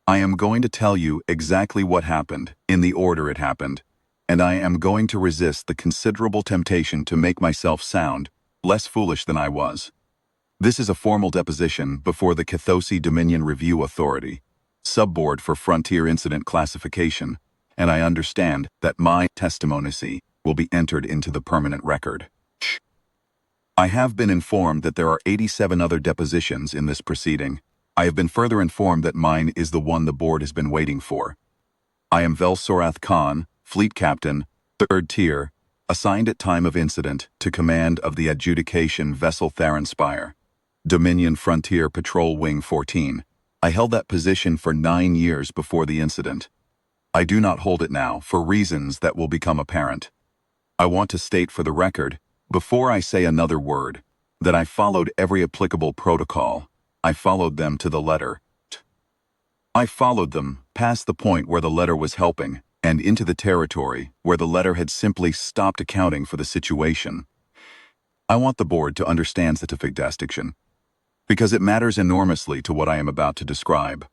I am going to tell you exactly what happened, in the order it happened, and I am going to resist the considerable temptation to make myself sound less foolish than I was. This is a formal deposition before the Kethosi Dominion Review Authority, Subboard for Frontier Incident Classification, and I understand that my testimony will be entered into the permanent record. I have been informed that there are 87 other depositions in this proceeding. I have been further informed that mine is the one the board has been waiting for. I am Vel Sorrath-Kaan, Fleet Captain, 3rd Tier, assigned at time of incident to command of the adjudication vessel Theranspire, Dominion Frontier Patrol Wing 14. I held that position for 9 years before the incident. I do not hold it now for reasons that will become apparent. I want to state for the record, before I say another word, that I followed every applicable protocol. I followed them to the letter. I followed them past the point where the letter was helping and into the territory where the letter had simply stopped accounting for the situation. I want the board to understand the distinction, because it matters enormously to what I am about to describe.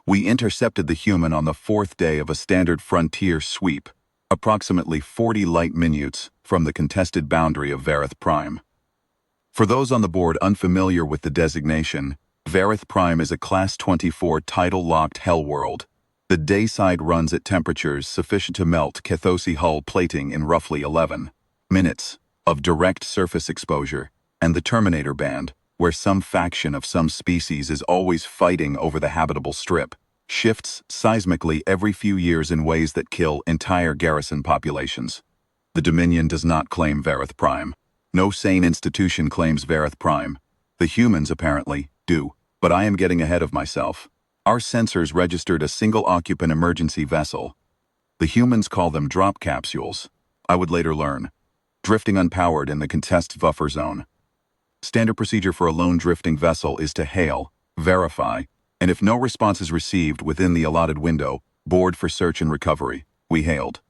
We intercepted the human on the 4th day of a standard frontier sweep, approximately 40 light minutes from the contested boundary of Vareth Prime. For those on the board unfamiliar with the designation, Vareth Prime is a Class 24 tidal-locked hellworld. The dayside runs at temperatures sufficient to melt Kethosi hull plating in roughly 11 minutes of direct surface exposure, and the Terminator Band, where some faction of some species is always fighting over the habitable strip, shifts seismically every few years in ways that kill entire garrison populations. The Dominion does not claim Vareth Prime. No sane institution claims Vareth Prime. The humans, apparently, do, but I am getting ahead of myself. Our sensors registered a single-occupant emergency vessel. The humans call them drop capsules. I would later learn. Drifting unpowered in the contest buffer zone. Standard procedure for a lone drifting vessel is to hail, verify, and if no response is received within the allotted window, board for search and recovery. We hailed.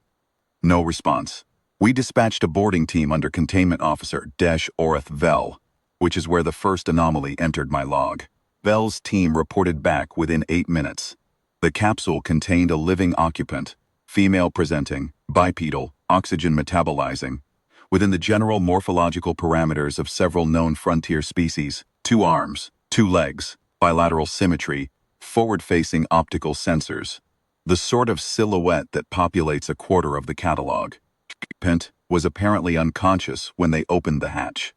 No response. We dispatched a boarding team under Containment Officer Vareth Vel, which is where the first anomaly entered my log. Vel's team reported back within 8 minutes. The capsule contained a living occupant, female presenting, bipedal, oxygen metabolizing, within the general morphological parameters of several known frontier species: 2 arms, 2 legs, bilateral symmetry, forward-facing optical sensors. The sort of silhouette that populates a quarter of the catalogue. Occupant was apparently unconscious when they opened the hatch.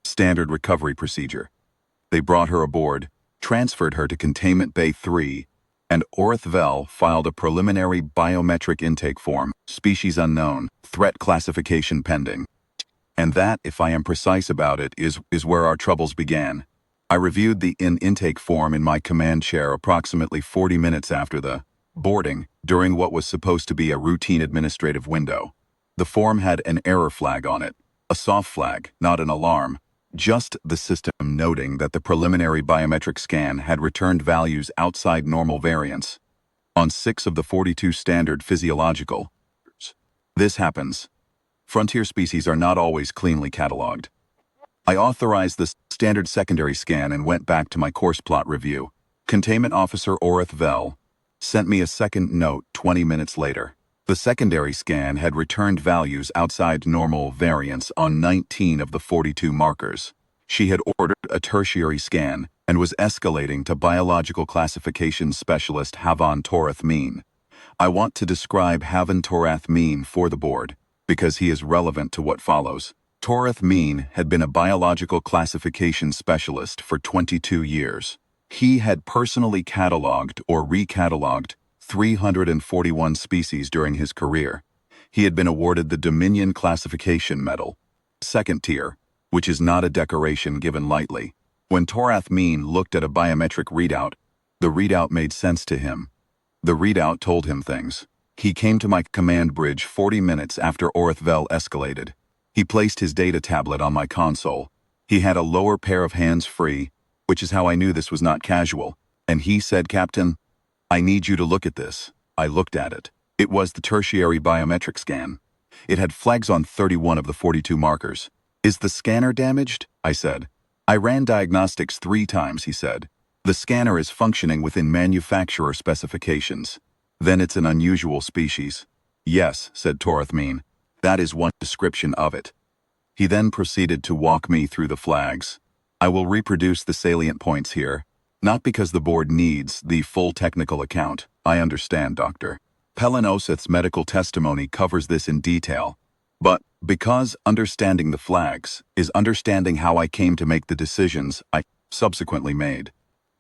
Standard recovery procedure. They brought her aboard, transferred her to Containment Bay 3, and Vareth Vel filed a preliminary biometric intake form, species unknown, threat classification pending. And that, if I am precise about it, is where our troubles began. I reviewed the intake form in my command chair approximately 40 minutes after the boarding, during what was supposed to be a routine administrative window. The form had an error flag on it, a soft flag, not an alarm, just the system noting that the preliminary biometric scan had returned values outside normal variance on 6 of the 42 standard physiological. This happens. Frontier species are not always cleanly catalogued. I authorized the standard secondary scan and went back to my course plot review. Containment Officer Vareth Vel sent me a second note 20 minutes later. The secondary scan had returned values outside normal variance on 19 of the 42 markers. She had ordered a tertiary scan and was escalating to biological classification specialist Havan Torath-Mean. I want to describe Havan Torath-Mean for the board, because he is relevant to what follows. Torath-Mean had been a biological classification specialist for 22 years. He had personally catalogued or recatalogued 341 species during his career. He had been awarded the Dominion Classification Medal, 2nd tier, which is not a decoration given lightly. When Torath-Mean looked at a biometric readout, the readout made sense to him. The readout told him things. He came to my command bridge 40 minutes after Vareth Vel escalated. He placed his data tablet on my console. He had a lower pair of hands free, which is how I knew this was not casual, and he said, "Captain, I need you to look at this." I looked at it. It was the tertiary biometric scan. It had flags on 31 of the 42 markers. "Is the scanner damaged?" I said. "I ran diagnostics 3 times," he said. The scanner is functioning within manufacturer specifications. Then it's an unusual species. Yes, said Toreth-Kaan. That is one description of it. He then proceeded to walk me through the flags. I will reproduce the salient points here, not because the board needs the full technical account. I understand, Dr. Pelenoseth's medical testimony covers this in detail, but because understanding the flags is understanding how I came to make the decisions I subsequently made.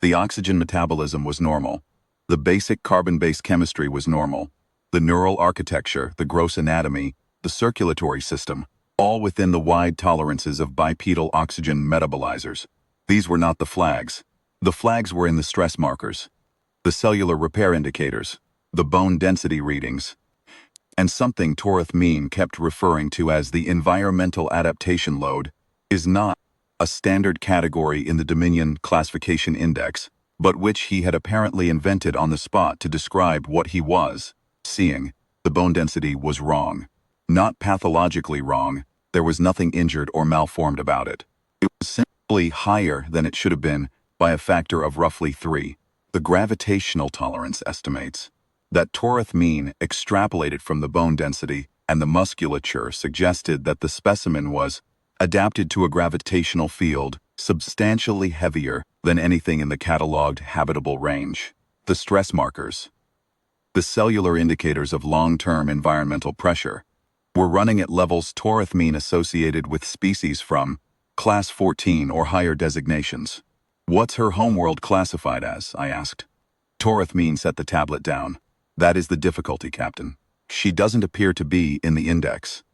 The oxygen metabolism was normal. The basic carbon-based chemistry was normal. The neural architecture, the gross anatomy, the circulatory system, all within the wide tolerances of bipedal oxygen metabolizers. These were not the flags. The flags were in the stress markers, the cellular repair indicators, the bone density readings, and something Toreth-Kaan kept referring to as the environmental adaptation load is not a standard category in the Dominion classification index, but which he had apparently invented on the spot to describe what he was seeing. The bone density was wrong. Not pathologically wrong. There was nothing injured or malformed about it. It was simply higher than it should have been by a factor of roughly 3. The gravitational tolerance estimates that Toreth-Kaan extrapolated from the bone density and the musculature suggested that the specimen was adapted to a gravitational field substantially heavier than anything in the catalogued habitable range. The stress markers, the cellular indicators of long-term environmental pressure, were running at levels Toreth-Kaan associated with species from Class 14 or higher designations. What's her homeworld classified as? I asked. Toreth-Kaan set the tablet down. That is the difficulty, Captain. She doesn't appear to be in the index.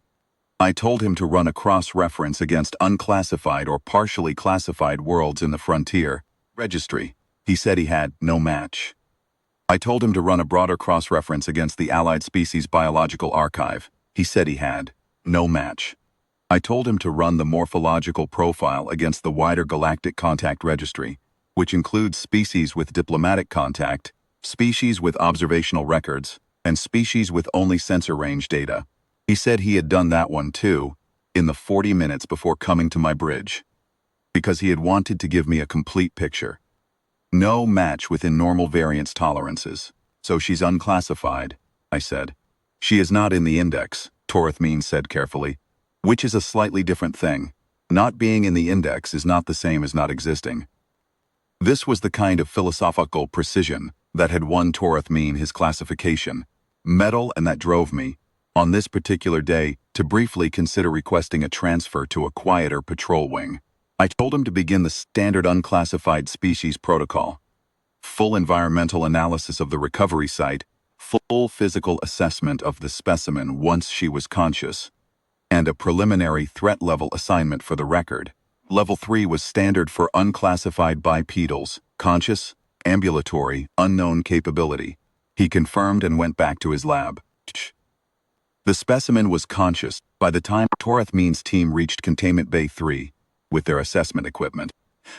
I told him to run a cross-reference against unclassified or partially classified worlds in the frontier registry. He said he had no match. I told him to run a broader cross-reference against the Allied Species Biological Archive. He said he had no match. I told him to run the morphological profile against the wider galactic contact registry, which includes species with diplomatic contact, species with observational records, and species with only sensor range data. He said he had done that one too, in the 40 minutes before coming to my bridge, because he had wanted to give me a complete picture. No match within normal variance tolerances, so she's unclassified, I said. She is not in the index, Toreth-Kaan said carefully, which is a slightly different thing. Not being in the index is not the same as not existing. This was the kind of philosophical precision that had won Toreth-Kaan his classification, medal, and that drove me, on this particular day, to briefly consider requesting a transfer to a quieter patrol wing. I told him to begin the standard unclassified species protocol. Full environmental analysis of the recovery site, full physical assessment of the specimen once she was conscious, and a preliminary threat level assignment for the record. Level 3 was standard for unclassified bipedals, conscious, ambulatory, unknown capability. He confirmed and went back to his lab. The specimen was conscious by the time Toreth-Kaan's team reached Containment Bay 3 with their assessment equipment.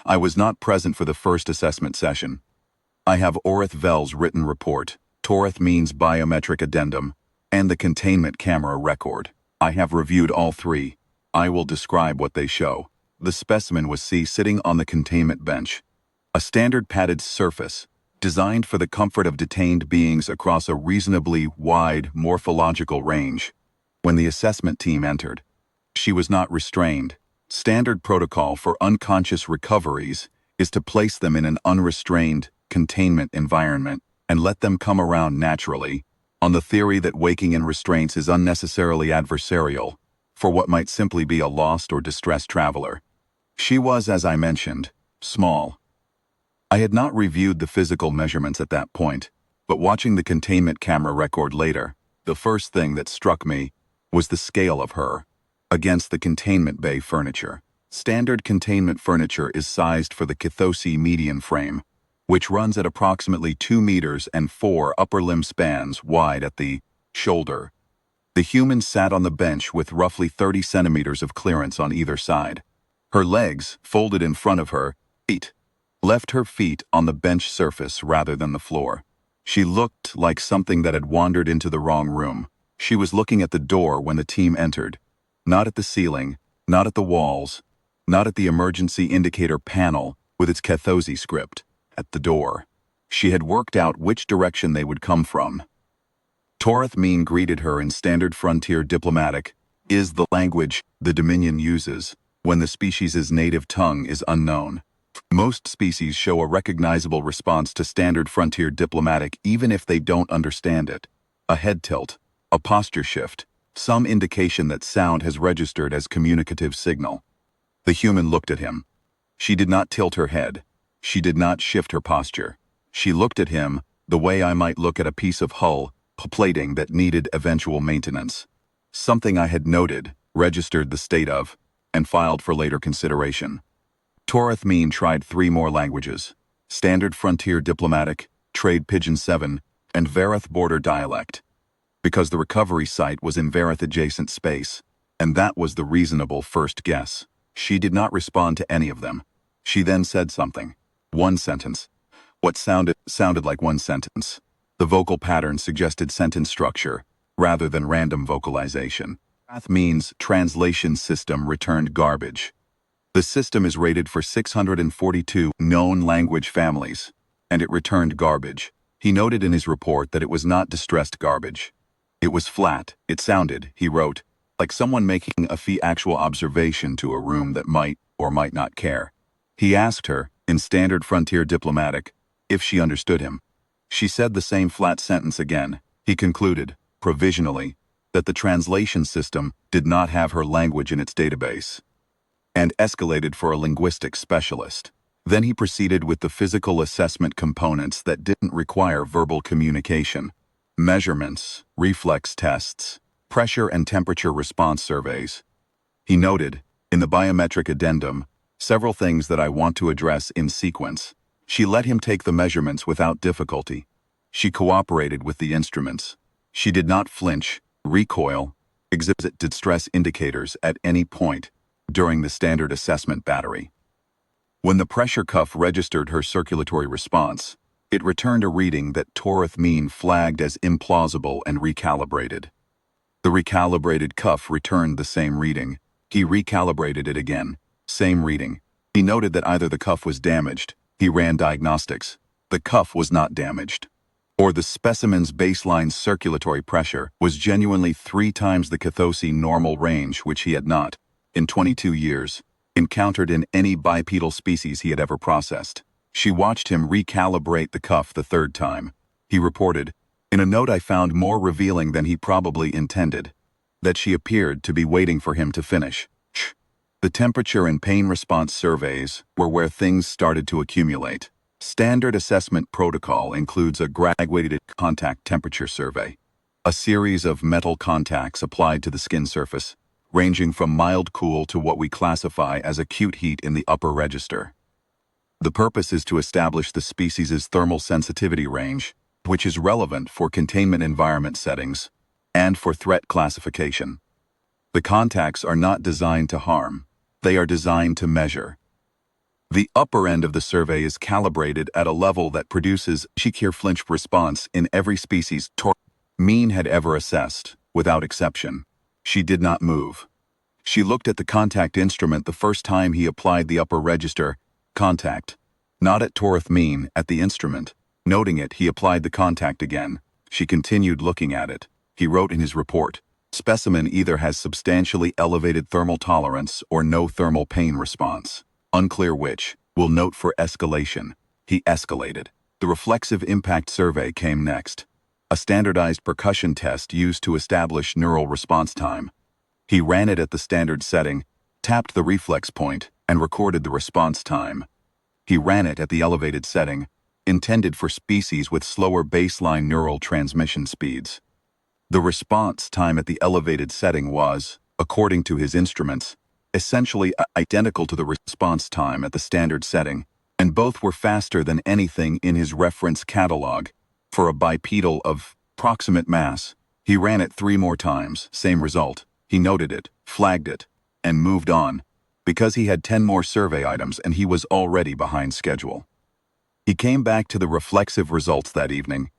I was not present for the first assessment session. I have Vareth Vel's written report, Toreth-Kaan's biometric addendum, and the containment camera record. I have reviewed all 3. I will describe what they show. The specimen was sitting on the containment bench, a standard padded surface, designed for the comfort of detained beings across a reasonably wide morphological range. When the assessment team entered, she was not restrained. Standard protocol for unconscious recoveries is to place them in an unrestrained containment environment and let them come around naturally, on the theory that waking in restraints is unnecessarily adversarial for what might simply be a lost or distressed traveler. She was, as I mentioned, small. I had not reviewed the physical measurements at that point, but watching the containment camera record later, the first thing that struck me was the scale of her against the containment bay furniture. Standard containment furniture is sized for the Kethosi median frame, which runs at approximately 2 meters and 4 upper limb spans wide at the shoulder. The human sat on the bench with roughly 30 centimeters of clearance on either side. Her legs, folded in front of her, left her feet on the bench surface rather than the floor. She looked like something that had wandered into the wrong room. She was looking at the door when the team entered, not at the ceiling, not at the walls, not at the emergency indicator panel with its Kethosi script. at the door. She had worked out which direction they would come from. Sorrath-Kaan greeted her in standard frontier diplomatic, is the language the Dominion uses when the species' native tongue is unknown. Most species show a recognizable response to standard frontier diplomatic even if they don't understand it. A head tilt, a posture shift, some indication that sound has registered as communicative signal. The human looked at him. She did not tilt her head. She did not shift her posture. She looked at him the way I might look at a piece of hull plating that needed eventual maintenance. Something I had noted, registered the state of, and filed for later consideration. Sorrath-Kaan tried 3 more languages: Standard Frontier Diplomatic, Trade Pidgin 7, and Vareth Border Dialect. Because the recovery site was in Vareth adjacent space, and that was the reasonable first guess. She did not respond to any of them. She then said something. One sentence. What sounded like one sentence. The vocal pattern suggested sentence structure, rather than random vocalization. Sorrath-Kaan's translation system returned garbage. The system is rated for 642 known language families, and it returned garbage. He noted in his report that it was not distressed garbage. It was flat. It sounded, he wrote, like someone making a actual observation to a room that might or might not care. He asked her, in standard frontier diplomatic, if she understood him. She said the same flat sentence again. He concluded, provisionally, that the translation system did not have her language in its database, and escalated for a linguistics specialist. Then he proceeded with the physical assessment components that didn't require verbal communication: measurements, reflex tests, pressure and temperature response surveys. He noted, in the biometric addendum, several things that I want to address in sequence. She let him take the measurements without difficulty. She cooperated with the instruments. She did not flinch, recoil, exhibit distress indicators at any point during the standard assessment battery. When the pressure cuff registered her circulatory response, it returned a reading that Sorrath-Kaan flagged as implausible and recalibrated. The recalibrated cuff returned the same reading. He recalibrated it again. Same reading. He noted that either the cuff was damaged. He ran diagnostics. The cuff was not damaged. Or the specimen's baseline circulatory pressure was genuinely 3 times the Kethosi normal range, which he had not, in 22 years, encountered in any bipedal species he had ever processed. She watched him recalibrate the cuff the 3rd time. He reported, in a note I found more revealing than he probably intended, that she appeared to be waiting for him to finish. The temperature and pain response surveys were where things started to accumulate. Standard assessment protocol includes a graduated contact temperature survey, a series of metal contacts applied to the skin surface, ranging from mild cool to what we classify as acute heat in the upper register. The purpose is to establish the species' thermal sensitivity range, which is relevant for containment environment settings and for threat classification. The contacts are not designed to harm. They are designed to measure. The upper end of the survey is calibrated at a level that produces a flinch response in every species Sorrath-Kaan had ever assessed, without exception. She did not move. She looked at the contact instrument the first time he applied the upper register contact, not at Sorrath-Kaan, at the instrument. Noting it, he applied the contact again. She continued looking at it. He wrote in his report, specimen either has substantially elevated thermal tolerance or no thermal pain response. Unclear which. Will note for escalation. He escalated. The reflexive impact survey came next, a standardized percussion test used to establish neural response time. He ran it at the standard setting, tapped the reflex point, and recorded the response time. He ran it at the elevated setting, intended for species with slower baseline neural transmission speeds. The response time at the elevated setting was, according to his instruments, essentially identical to the response time at the standard setting, and both were faster than anything in his reference catalog. For a bipedal of proximate mass, he ran it 3 more times, same result. He noted it, flagged it, and moved on, because he had 10 more survey items and he was already behind schedule. He came back to the reflexive results that evening,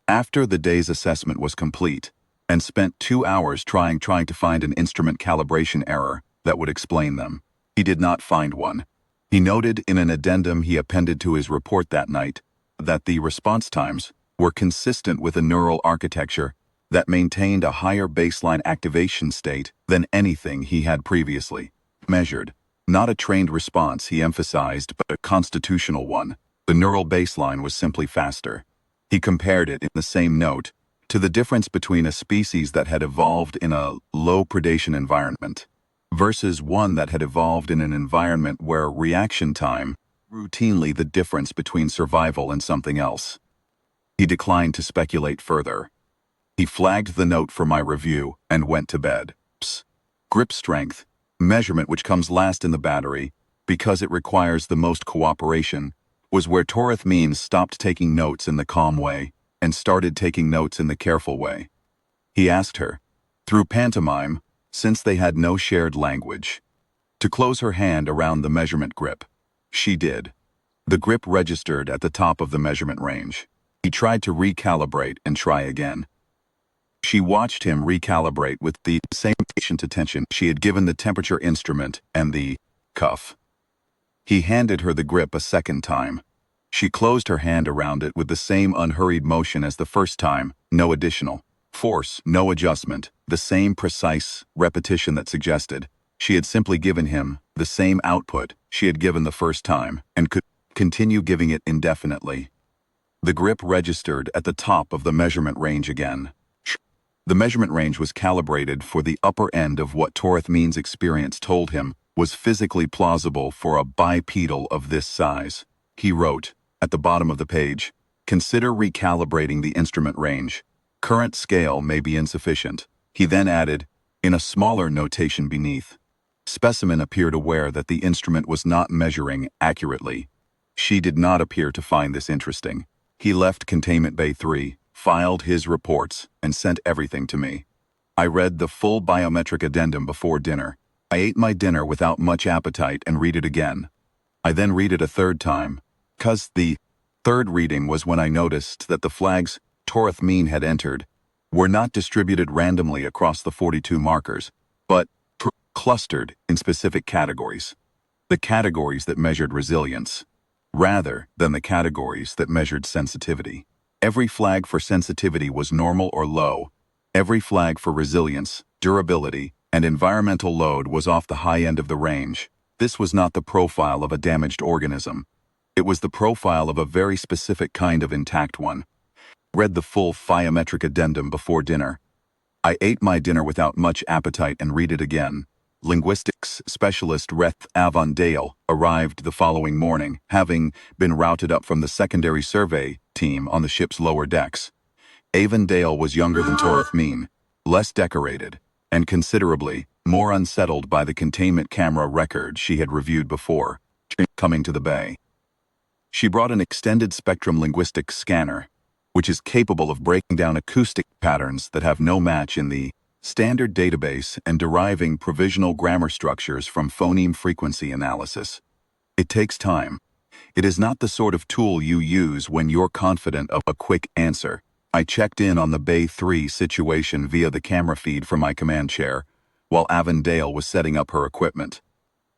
after the day's assessment was complete, and spent 2 hours trying to find an instrument calibration error that would explain them. He did not find one. He noted in an addendum he appended to his report that night that the response times were consistent with a neural architecture that maintained a higher baseline activation state than anything he had previously measured. Not a trained response, he emphasized, but a constitutional one. The neural baseline was simply faster. He compared it, in the same note, to the difference between a species that had evolved in a low predation environment versus one that had evolved in an environment where reaction time routinely the difference between survival and something else. He declined to speculate further. He flagged the note for my review and went to bed. Grip strength, measurement which comes last in the battery because it requires the most cooperation, was where Sorrath-Kaan stopped taking notes in the calm way and started taking notes in the careful way. He asked her, through pantomime, since they had no shared language, to close her hand around the measurement grip. She did. The grip registered at the top of the measurement range. He tried to recalibrate and try again. She watched him recalibrate with the same patient attention she had given the temperature instrument and the cuff. He handed her the grip a second time. She closed her hand around it with the same unhurried motion as the first time, no additional force, no adjustment, the same precise repetition that suggested she had simply given him the same output she had given the first time and could continue giving it indefinitely. The grip registered at the top of the measurement range again. The measurement range was calibrated for the upper end of what Sorrath-Kaan's experience told him was physically plausible for a bipedal of this size. He wrote, at the bottom of the page, consider recalibrating the instrument range. Current scale may be insufficient. He then added, in a smaller notation beneath, specimen appeared aware that the instrument was not measuring accurately. She did not appear to find this interesting. He left Containment Bay 3, filed his reports, and sent everything to me. I read the full biometric addendum before dinner. I ate my dinner without much appetite and read it again. I then read it a third time, 'cause the third reading was when I noticed that the flags Sorrath-Kaan had entered were not distributed randomly across the 42 markers, but clustered in specific categories. The categories that measured resilience, rather than the categories that measured sensitivity. Every flag for sensitivity was normal or low. Every flag for resilience, durability, and environmental load was off the high end of the range. This was not the profile of a damaged organism. It was the profile of a very specific kind of intact one. Read the full biometric addendum before dinner. I ate my dinner without much appetite and read it again. Linguistics specialist Vareth Prime arrived the following morning, having been routed up from the secondary survey team on the ship's lower decks. Vareth was younger than Sorrath-Kaan, less decorated, and considerably more unsettled by the containment camera record she had reviewed before coming to the bay. She brought an extended spectrum linguistics scanner, which is capable of breaking down acoustic patterns that have no match in the standard database and deriving provisional grammar structures from phoneme frequency analysis. It takes time. It is not the sort of tool you use when you're confident of a quick answer. I checked in on the Bay 3 situation via the camera feed from my command chair, while Avondale was setting up her equipment.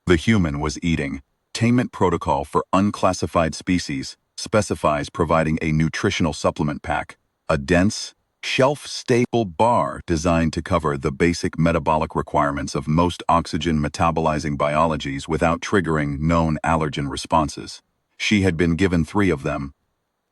The human was eating. Containment protocol for unclassified species specifies providing a nutritional supplement pack, a dense, shelf-stable bar designed to cover the basic metabolic requirements of most oxygen-metabolizing biologies without triggering known allergen responses. She had been given 3 of them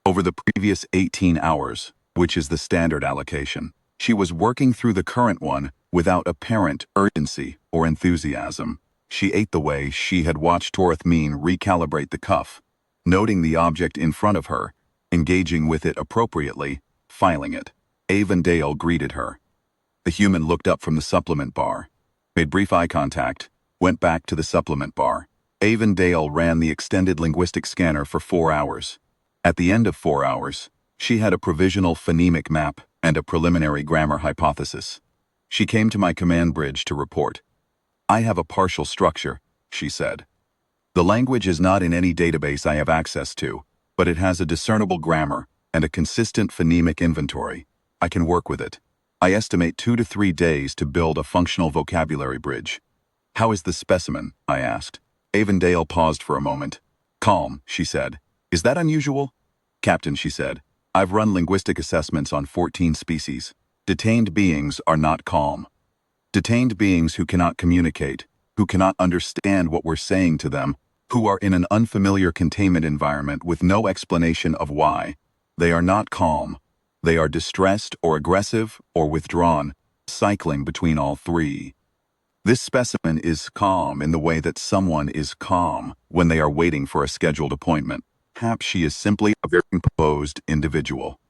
over the previous 18 hours, which is the standard allocation. She was working through the current one without apparent urgency or enthusiasm. She ate the way she had watched Sorrath-Kaan recalibrate the cuff, noting the object in front of her, engaging with it appropriately, filing it. Avondale greeted her. The human looked up from the supplement bar, made brief eye contact, went back to the supplement bar. Avondale ran the extended linguistic scanner for 4 hours. At the end of 4 hours, she had a provisional phonemic map and a preliminary grammar hypothesis. She came to my command bridge to report. I have a partial structure, she said. The language is not in any database I have access to, but it has a discernible grammar and a consistent phonemic inventory. I can work with it. I estimate 2 to 3 days to build a functional vocabulary bridge. How is the specimen? I asked. Avondale paused for a moment. Calm, she said. Is that unusual? Captain, she said. I've run linguistic assessments on 14 species. Detained beings are not calm. Detained beings who cannot communicate, who cannot understand what we're saying to them, who are in an unfamiliar containment environment with no explanation of why. They are not calm. They are distressed or aggressive or withdrawn, cycling between all three. This specimen is calm in the way that someone is calm when they are waiting for a scheduled appointment. Perhaps she is simply a very composed individual.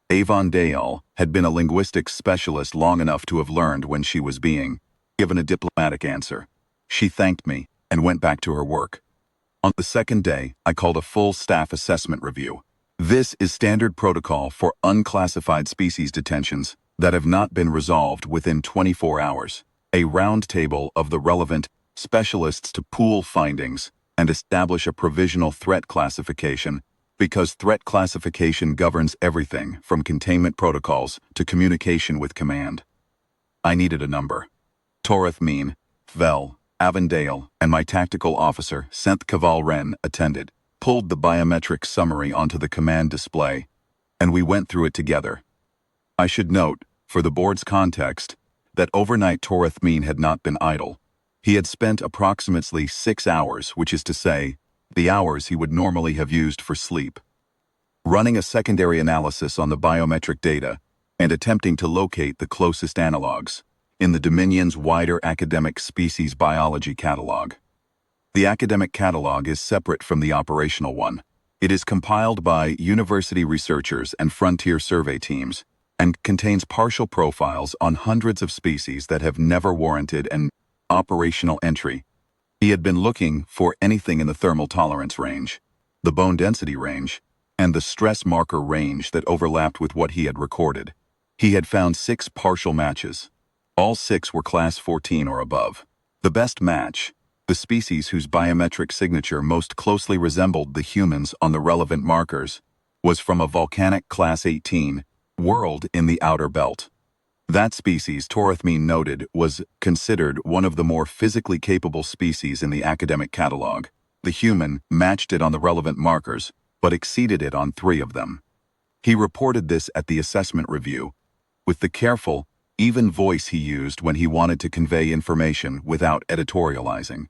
Avondale had been a linguistics specialist long enough to have learned when she was being given a diplomatic answer. She thanked me and went back to her work. On the second day, I called a full staff assessment review. This is standard protocol for unclassified species detentions that have not been resolved within 24 hours. A roundtable of the relevant specialists to pool findings and establish a provisional threat classification, because threat classification governs everything from containment protocols to communication with command. I needed a number. Sorrath-Kaan, Vel, Avondale, and my tactical officer, Vel Sorrath-Kaan, attended, pulled the biometric summary onto the command display, and we went through it together. I should note, for the board's context, that overnight Sorrath-Kaan had not been idle. He had spent approximately 6 hours, which is to say, the hours he would normally have used for sleep, running a secondary analysis on the biometric data and attempting to locate the closest analogs in the Dominion's wider academic species biology catalog. The academic catalog is separate from the operational one. It is compiled by university researchers and frontier survey teams and contains partial profiles on hundreds of species that have never warranted an operational entry. He had been looking for anything in the thermal tolerance range, the bone density range, and the stress marker range that overlapped with what he had recorded. He had found 6 partial matches. All 6 were class 14 or above. The best match, the species whose biometric signature most closely resembled the humans on the relevant markers, was from a volcanic class 18 world in the outer belt. That species, Sorrath-Kaan noted, was considered one of the more physically capable species in the academic catalog. The human matched it on the relevant markers, but exceeded it on 3 of them. He reported this at the assessment review, with the careful, even voice he used when he wanted to convey information without editorializing.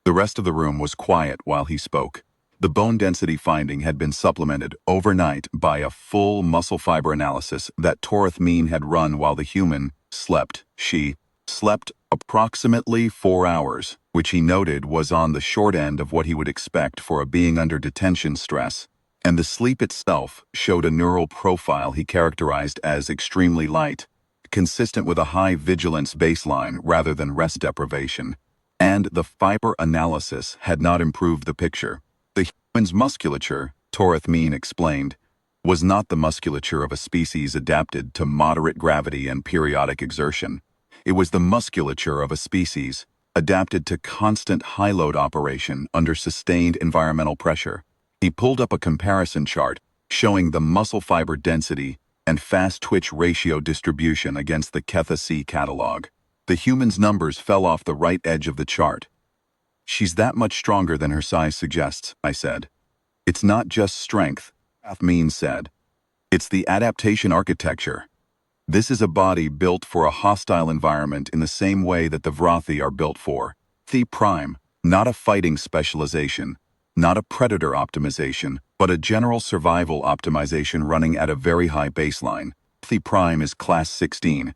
The rest of the room was quiet while he spoke. The bone density finding had been supplemented overnight by a full muscle fiber analysis that Sorrath-Kaan had run while the human slept. She slept approximately 4 hours, which he noted was on the short end of what he would expect for a being under detention stress, and the sleep itself showed a neural profile he characterized as extremely light, consistent with a high vigilance baseline rather than rest deprivation, and the fiber analysis had not improved the picture. The human's musculature, Sorrath-Kaan explained, was not the musculature of a species adapted to moderate gravity and periodic exertion. It was the musculature of a species adapted to constant high-load operation under sustained environmental pressure. He pulled up a comparison chart showing the muscle fiber density and fast twitch ratio distribution against the Kethosi catalog. The human's numbers fell off the right edge of the chart. She's that much stronger than her size suggests, I said. It's not just strength, Sorrath-Kaan said. It's the adaptation architecture. This is a body built for a hostile environment in the same way that the Vrathi are built for. Vareth Prime, not a fighting specialization, not a predator optimization, but a general survival optimization running at a very high baseline. Vareth Prime is class 16.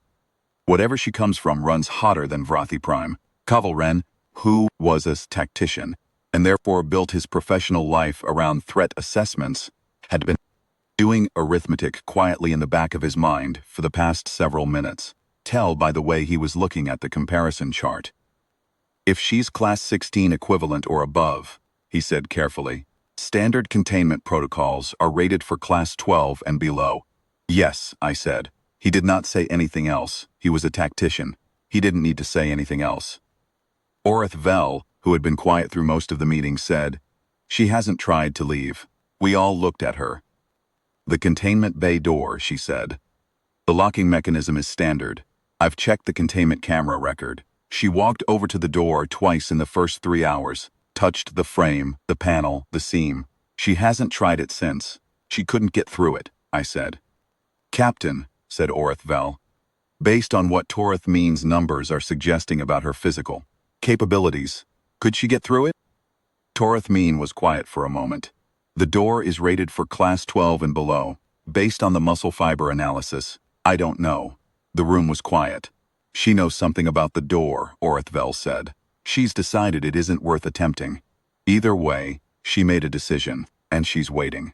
Whatever she comes from runs hotter than Vareth Prime. Vel Sorrath-Kaan, who was a tactician, and therefore built his professional life around threat assessments, had been doing arithmetic quietly in the back of his mind for the past several minutes. Tell by the way he was looking at the comparison chart. If she's class 16 equivalent or above, he said carefully, standard containment protocols are rated for class 12 and below. Yes, I said. He did not say anything else. He was a tactician. He didn't need to say anything else. Vel, who had been quiet through most of the meeting, said, "She hasn't tried to leave." We all looked at her. "The containment bay door," she said. "The locking mechanism is standard. I've checked the containment camera record. She walked over to the door twice in the first 3 hours, touched the frame, the panel, the seam. She hasn't tried it since. She couldn't get through it, I said. Captain, said Vareth Vel, based on what Toreth means numbers are suggesting about her physical capabilities, could she get through it? Toreth Mean was quiet for a moment. The door is rated for class 12 and below. Based on the muscle fiber analysis, I don't know. The room was quiet. She knows something about the door, Vareth Vel said. She's decided it isn't worth attempting. Either way, she made a decision, and she's waiting.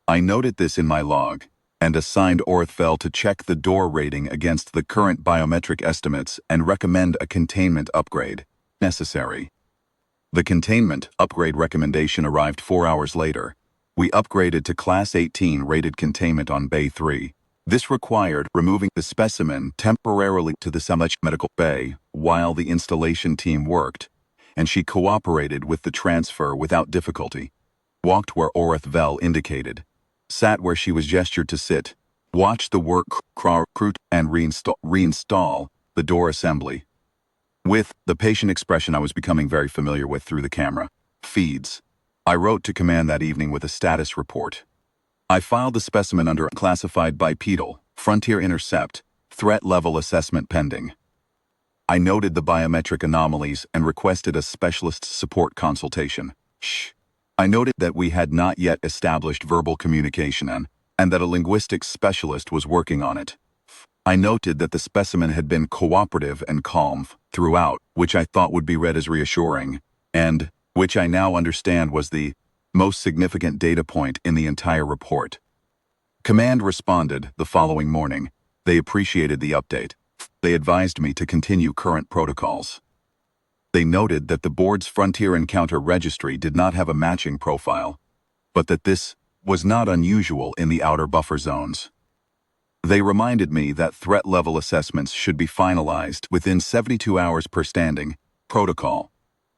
I noted this in my log, and assigned Vareth Vel to check the door rating against the current biometric estimates and recommend a containment upgrade, necessary. The containment upgrade recommendation arrived 4 hours later. We upgraded to Class 18 rated containment on Bay 3. This required removing the specimen temporarily to the medical bay while the installation team worked, and she cooperated with the transfer without difficulty. Walked where Vareth Vel indicated, sat where she was gestured to sit, watched the work crew and reinstall the door assembly. With the patient expression I was becoming very familiar with through the camera feeds, I wrote to command that evening with a status report. I filed the specimen under classified bipedal, frontier intercept, threat level assessment pending. I noted the biometric anomalies and requested a specialist support consultation. I noted that we had not yet established verbal communication and that a linguistics specialist was working on it. I noted that the specimen had been cooperative and calm throughout, which I thought would be read as reassuring, and which I now understand was the most significant data point in the entire report. Command responded the following morning. They appreciated the update. They advised me to continue current protocols. They noted that the board's Frontier Encounter Registry did not have a matching profile, but that this was not unusual in the outer buffer zones. They reminded me that threat level assessments should be finalized within 72 hours per standing protocol.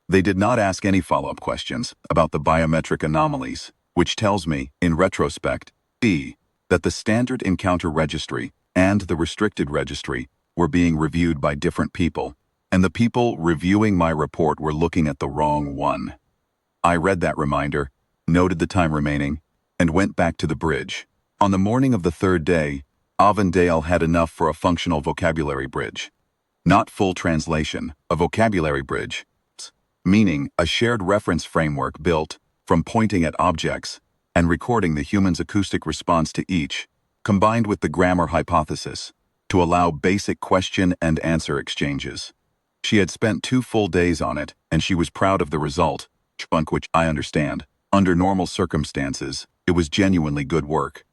They did not ask any follow-up questions about the biometric anomalies, which tells me, in retrospect, that the Standard Encounter Registry and the Restricted Registry were being reviewed by different people, and the people reviewing my report were looking at the wrong one. I read that reminder, noted the time remaining, and went back to the bridge. On the morning of the third day, Avondale had enough for a functional vocabulary bridge. Not full translation, a vocabulary bridge, meaning a shared reference framework built from pointing at objects and recording the human's acoustic response to each, combined with the grammar hypothesis, to allow basic question and answer exchanges. She had spent 2 full days on it, and she was proud of the result, which I understand. Under normal circumstances, it was genuinely good work.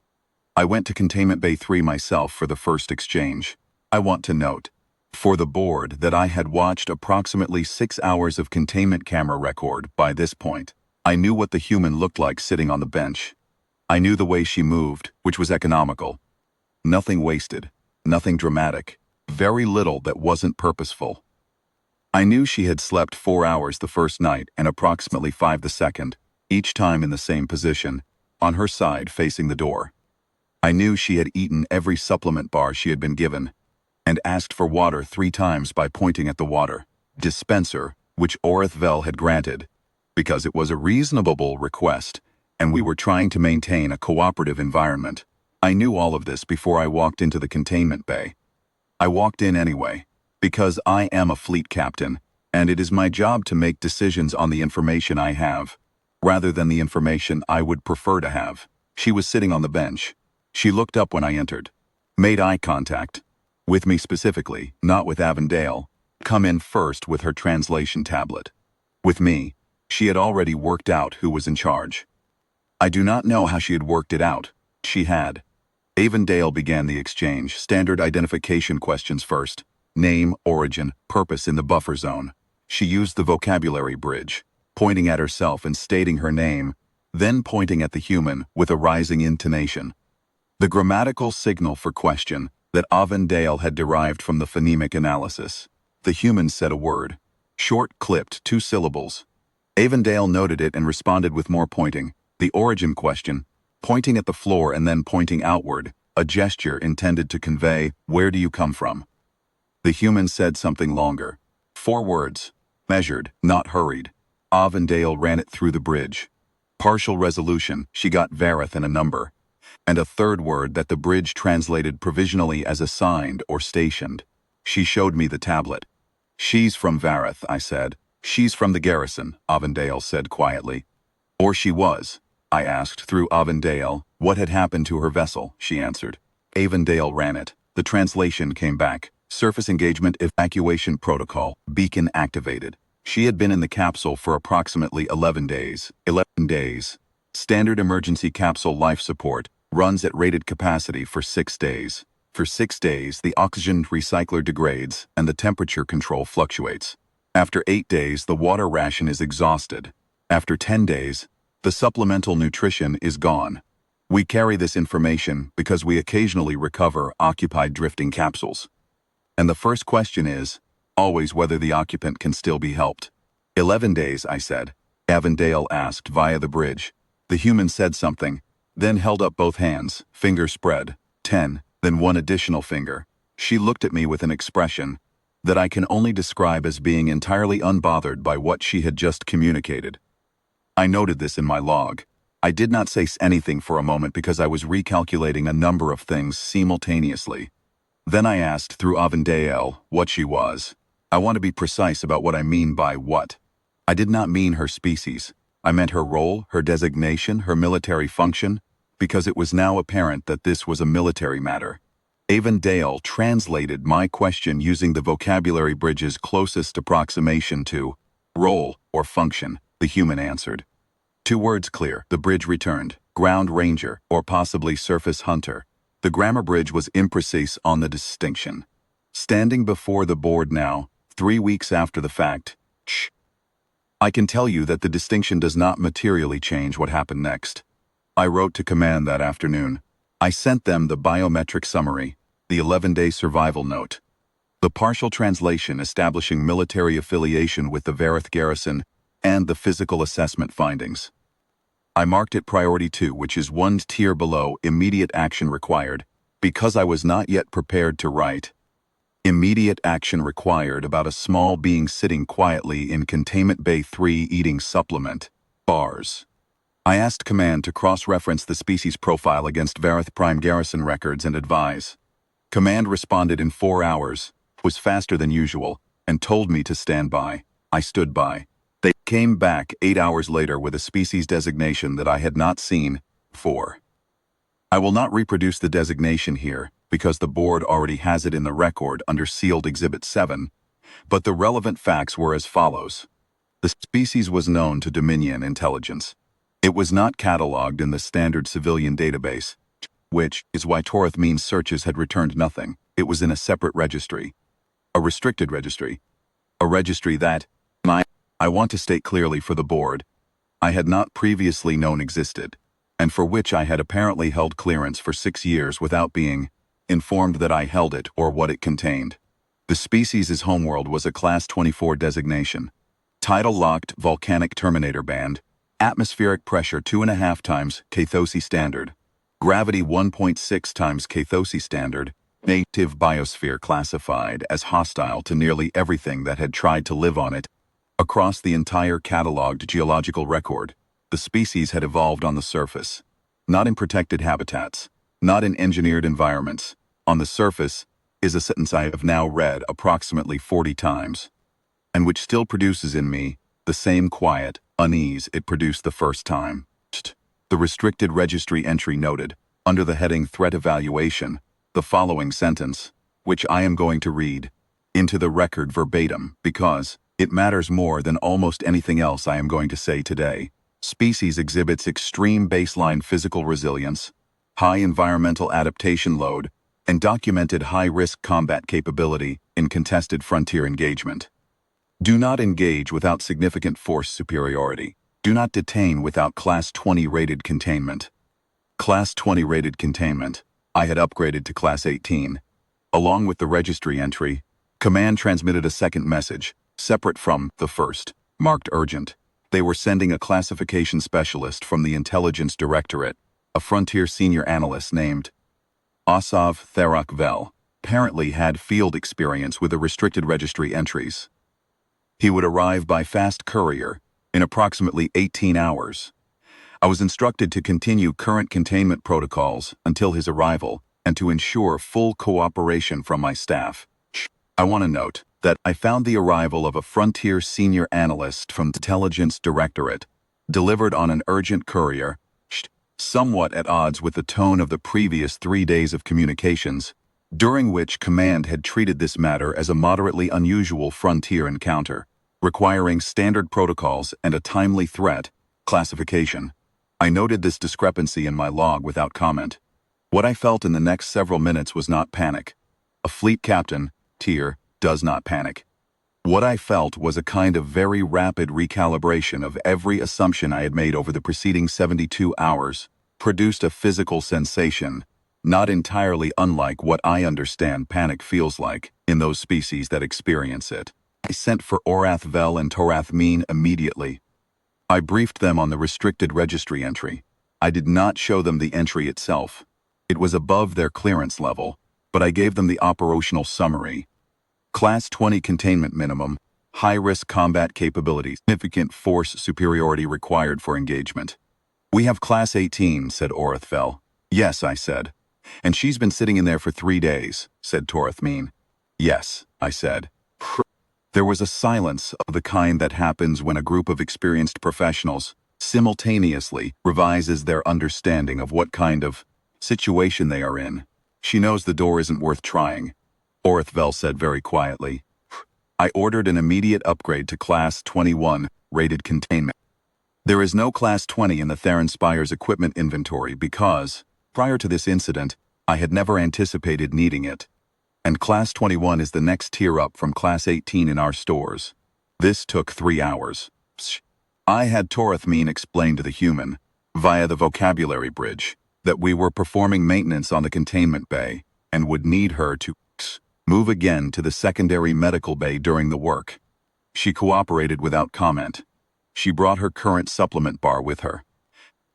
I went to Containment Bay 3 myself for the first exchange. I want to note, for the board, that I had watched approximately 6 hours of containment camera record by this point. I knew what the human looked like sitting on the bench. I knew the way she moved, which was economical. Nothing wasted, nothing dramatic, very little that wasn't purposeful. I knew she had slept 4 hours the first night and approximately 5 the second, each time in the same position, on her side facing the door. I knew she had eaten every supplement bar she had been given, and asked for water 3 times by pointing at the water dispenser, which Vareth Vel had granted, because it was a reasonable request, and we were trying to maintain a cooperative environment. I knew all of this before I walked into the containment bay. I walked in anyway, because I am a fleet captain, and it is my job to make decisions on the information I have, rather than the information I would prefer to have. She was sitting on the bench. She looked up when I entered, made eye contact, with me specifically, not with Avondale, come in first with her translation tablet. With me, she had already worked out who was in charge. I do not know how she had worked it out. She had. Avondale began the exchange, standard identification questions first, name, origin, purpose in the buffer zone. She used the vocabulary bridge, pointing at herself and stating her name, then pointing at the human with a rising intonation. The grammatical signal for question that Avondale had derived from the phonemic analysis. The human said a word, short clipped 2 syllables. Avondale noted it and responded with more pointing. The origin question, pointing at the floor and then pointing outward, a gesture intended to convey, where do you come from? The human said something longer. 4 words. Measured, not hurried. Avondale ran it through the bridge. Partial resolution, she got Vareth and a number. And a third word that the bridge translated provisionally as assigned or stationed. She showed me the tablet. She's from Vareth, I said. She's from the garrison, Avondale said quietly. Or she was. I asked through Avondale what had happened to her vessel, she answered. Avondale ran it. The translation came back. Surface engagement evacuation protocol, beacon activated. She had been in the capsule for approximately 11 days. 11 days. Standard emergency capsule life support runs at rated capacity for 6 days. For 6 days, the oxygen recycler degrades and the temperature control fluctuates. After 8 days, the water ration is exhausted. After 10 days, the supplemental nutrition is gone. We carry this information because we occasionally recover occupied drifting capsules. And the first question is, always whether the occupant can still be helped. 11 days, I said. Avondale asked via the bridge. The human said something, then held up both hands, fingers spread. 10, then one additional finger. She looked at me with an expression that I can only describe as being entirely unbothered by what she had just communicated. I noted this in my log. I did not say anything for a moment because I was recalculating a number of things simultaneously. Then I asked through Avondale what she was. I want to be precise about what I mean by what. I did not mean her species. I meant her role, her designation, her military function, because it was now apparent that this was a military matter. Avondale translated my question using the vocabulary bridge's closest approximation to role or function, the human answered. 2 words clear, the bridge returned, ground ranger or possibly surface hunter. The grammar bridge was imprecise on the distinction. Standing before the board now, 3 weeks after the fact, I can tell you that the distinction does not materially change what happened next. I wrote to command that afternoon. I sent them the biometric summary, the 11-day survival note, the partial translation establishing military affiliation with the Vareth garrison, and the physical assessment findings. I marked it priority 2, which is 1 tier below immediate action required, because I was not yet prepared to write immediate action required about a small being sitting quietly in Containment Bay 3 eating supplement, bars. I asked command to cross-reference the species profile against Vareth Prime garrison records and advise. Command responded in 4 hours, was faster than usual, and told me to stand by. I stood by. They came back 8 hours later with a species designation that I had not seen before. I will not reproduce the designation here because the board already has it in the record under sealed Exhibit 7, but the relevant facts were as follows. The species was known to Dominion intelligence. It was not catalogued in the standard civilian database, which is why Torith means searches had returned nothing. It was in a separate registry. A restricted registry. A registry that, I want to state clearly for the board, I had not previously known existed, and for which I had apparently held clearance for 6 years without being informed that I held it or what it contained. The species' homeworld was a Class 24 designation. Tidal-locked volcanic terminator band, atmospheric pressure 2.5 times Kethosi standard, gravity 1.6 times Kethosi standard, native biosphere classified as hostile to nearly everything that had tried to live on it. Across the entire catalogued geological record, the species had evolved on the surface, not in protected habitats, not in engineered environments. On the surface is a sentence I have now read approximately 40 times, and which still produces in me the same quiet unease it produced the first time. The restricted registry entry noted, under the heading Threat Evaluation, the following sentence, which I am going to read into the record verbatim because it matters more than almost anything else I am going to say today. Species exhibits extreme baseline physical resilience, high environmental adaptation load, and documented high-risk combat capability in contested frontier engagement. Do not engage without significant force superiority. Do not detain without Class 20 rated containment. Class 20 rated containment, I had upgraded to Class 18. Along with the registry entry, Command transmitted a second message, separate from the first, marked urgent. They were sending a classification specialist from the Intelligence Directorate, a frontier senior analyst named Assav Therak Vel, apparently had field experience with the restricted registry entries. He would arrive by fast courier in approximately 18 hours. I was instructed to continue current containment protocols until his arrival and to ensure full cooperation from my staff. I want to note that I found the arrival of a Frontier senior analyst from the Intelligence Directorate, delivered on an urgent courier, somewhat at odds with the tone of the previous 3 days of communications, during which Command had treated this matter as a moderately unusual Frontier encounter, requiring standard protocols and a timely threat classification. I noted this discrepancy in my log without comment. What I felt in the next several minutes was not panic. A fleet captain, tier, does not panic. What I felt was a kind of very rapid recalibration of every assumption I had made over the preceding 72 hours, produced a physical sensation, not entirely unlike what I understand panic feels like in those species that experience it. I sent for Vareth Vel and Sorrath-Kaan immediately. I briefed them on the restricted registry entry. I did not show them the entry itself. It was above their clearance level, but I gave them the operational summary. Class 20 containment minimum, high-risk combat capability, significant force superiority required for engagement. We have Class 18, said Vareth Vel. Yes, I said. And she's been sitting in there for 3 days, said Sorrath-Kaan. Yes, I said. There was a silence of the kind that happens when a group of experienced professionals simultaneously revises their understanding of what kind of situation they are in. She knows the door isn't worth trying, Vareth Vel said very quietly. I ordered an immediate upgrade to Class 21, rated containment. There is no Class 20 in the Theron Spire's equipment inventory because, prior to this incident, I had never anticipated needing it. And Class 21 is the next tier up from Class 18 in our stores. This took 3 hours. I had Sorrath-Kaan explain to the human, via the vocabulary bridge, that we were performing maintenance on the containment bay and would need her to move again to the secondary medical bay during the work. She cooperated without comment. She brought her current supplement bar with her.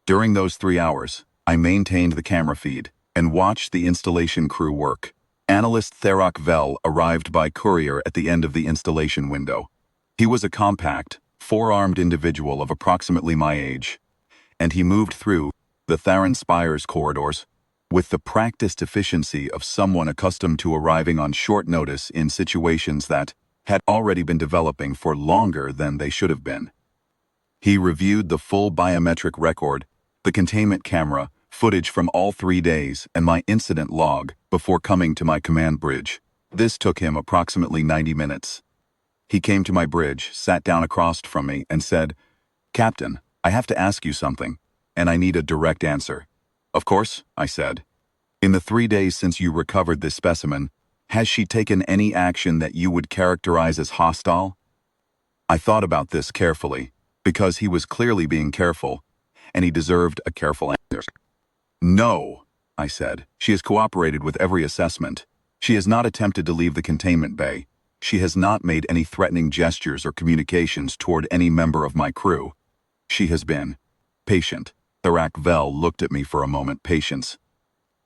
During those 3 hours, I maintained the camera feed and watched the installation crew work. Analyst Therok Vel arrived by courier at the end of the installation window. He was a compact, four-armed individual of approximately my age, and he moved through the Theron Spire's corridors with the practiced efficiency of someone accustomed to arriving on short notice in situations that had already been developing for longer than they should have been. He reviewed the full biometric record, the containment camera, footage from all 3 days, and my incident log before coming to my command bridge. This took him approximately 90 minutes. He came to my bridge, sat down across from me, and said, "Captain, I have to ask you something, and I need a direct answer." "Of course," I said. "In the 3 days since you recovered this specimen, has she taken any action that you would characterize as hostile?" I thought about this carefully, because he was clearly being careful, and he deserved a careful answer. "No," I said. "She has cooperated with every assessment. She has not attempted to leave the containment bay. She has not made any threatening gestures or communications toward any member of my crew. She has been patient." Therok Vel looked at me for a moment. "Patience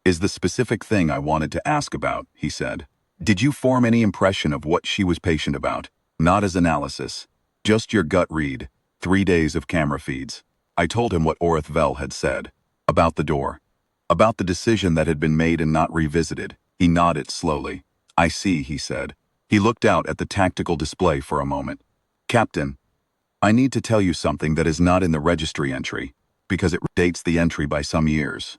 is the specific thing I wanted to ask about," he said. "Did you form any impression of what she was patient about? Not as analysis, just your gut read. 3 days of camera feeds." I told him what Vareth Vel had said. About the door. About the decision that had been made and not revisited. He nodded slowly. "I see," he said. He looked out at the tactical display for a moment. "Captain, I need to tell you something that is not in the registry entry, because it dates the entry by some years.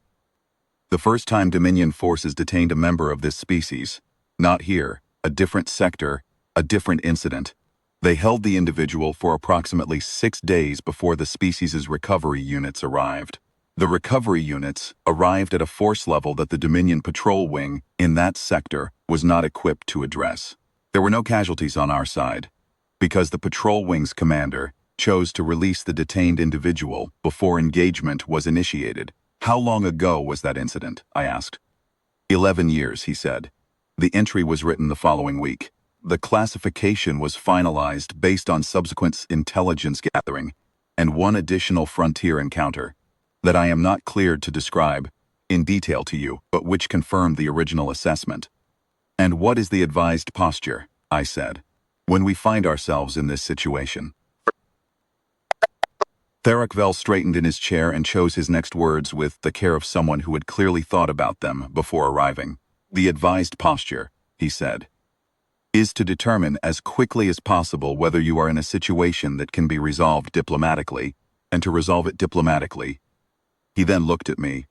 The first time Dominion forces detained a member of this species, not here, a different sector, a different incident. They held the individual for approximately 6 days before the species' recovery units arrived. The recovery units arrived at a force level that the Dominion patrol wing in that sector was not equipped to address. There were no casualties on our side, because the patrol wing's commander chose to release the detained individual before engagement was initiated. "How long ago was that incident?" I asked. 11 years, he said. The entry was written the following week. The classification was finalized based on subsequent intelligence gathering and one additional Frontier encounter that I am not cleared to describe in detail to you, but which confirmed the original assessment. "And what is the advised posture?" I said. when we find ourselves in this situation. Vareth Vel straightened in his chair and chose his next words with the care of someone who had clearly thought about them before arriving. The advised posture, he said, is to determine as quickly as possible whether you are in a situation that can be resolved diplomatically, and to resolve it diplomatically. He then looked at me.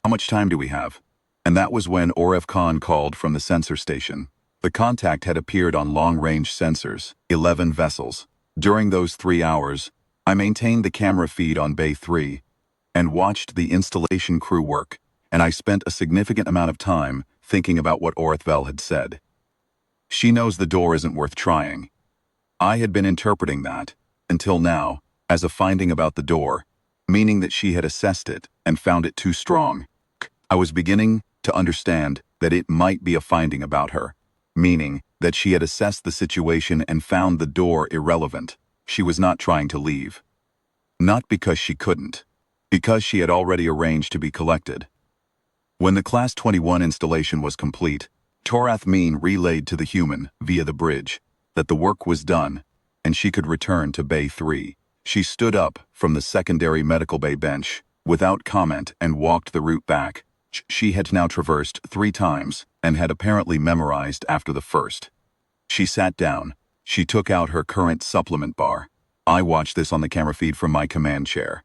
How much time do we have? And that was when Sorrath-Kaan called from the sensor station. The contact had appeared on long-range sensors, 11 vessels. During those 3 hours, I maintained the camera feed on Bay 3 and watched the installation crew work, and I spent a significant amount of time thinking about what Vareth Vel had said. She knows the door isn't worth trying. I had been interpreting that, until now, as a finding about the door, meaning that she had assessed it and found it too strong. I was beginning to understand that it might be a finding about her, meaning that she had assessed the situation and found the door irrelevant. She was not trying to leave. Not because she couldn't, because she had already arranged to be collected. When the Class 21 installation was complete, Sorrath-Kaan relayed to the human, via the bridge, that the work was done, and she could return to Bay 3. She stood up from the secondary medical bay bench, without comment, and walked the route back. She had now traversed 3 times, and had apparently memorized after the first. She sat down. She took out her current supplement bar. I watched this on the camera feed from my command chair.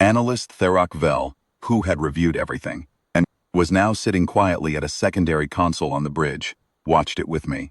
Analyst Vareth Vel, who had reviewed everything, and was now sitting quietly at a secondary console on the bridge, watched it with me.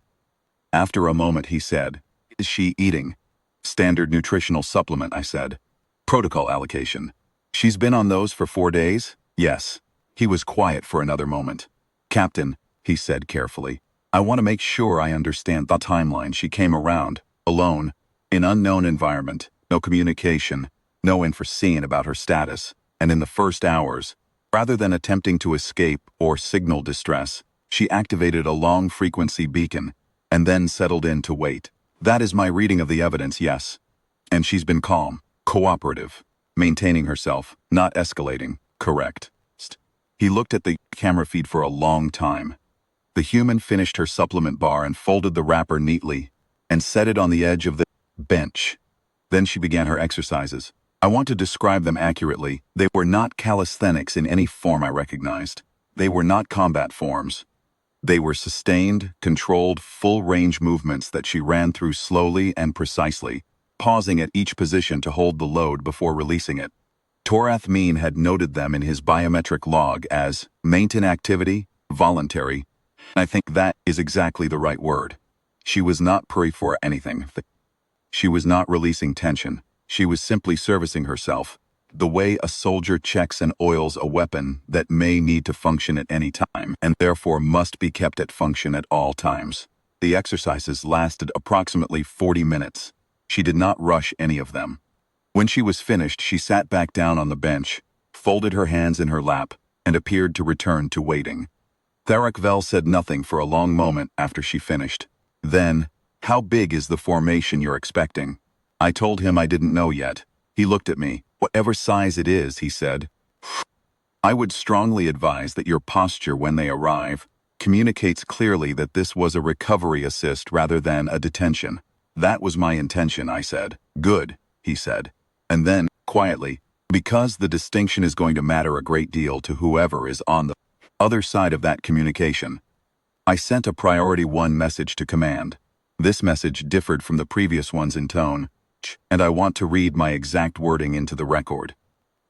After a moment he said, "Is she eating?" "Standard nutritional supplement," I said. "Protocol allocation." "She's been on those for 4 days?" "Yes." He was quiet for another moment. "Captain," he said carefully, "I want to make sure I understand the timeline. She came around, alone, in unknown environment, no communication, no information about her status, and in the first hours, rather than attempting to escape or signal distress, she activated a long-frequency beacon, and then settled in to wait. That is my reading of the evidence, yes. And she's been calm, cooperative, maintaining herself, not escalating, correct." He looked at the camera feed for a long time. The human finished her supplement bar and folded the wrapper neatly and set it on the edge of the bench. Then she began her exercises. I want to describe them accurately. They were not calisthenics in any form I recognized. They were not combat forms. They were sustained, controlled, full-range movements that she ran through slowly and precisely, pausing at each position to hold the load before releasing it. Sorrath-Kaan had noted them in his biometric log as maintenance activity, voluntary. I think that is exactly the right word. She was not praying for anything. She was not releasing tension. She was simply servicing herself, the way a soldier checks and oils a weapon that may need to function at any time and therefore must be kept at function at all times. The exercises lasted approximately 40 minutes. She did not rush any of them. When she was finished, she sat back down on the bench, folded her hands in her lap, and appeared to return to waiting. Vareth Vel said nothing for a long moment after she finished. Then, "How big is the formation you're expecting?" I told him I didn't know yet. He looked at me. "Whatever size it is," he said. "I would strongly advise that your posture when they arrive communicates clearly that this was a recovery assist rather than a detention." "That was my intention," I said. "Good," he said. And then, quietly, "Because the distinction is going to matter a great deal to whoever is on the other side of that communication, I sent a priority 1 message to command. This message differed from the previous ones in tone, and I want to read my exact wording into the record.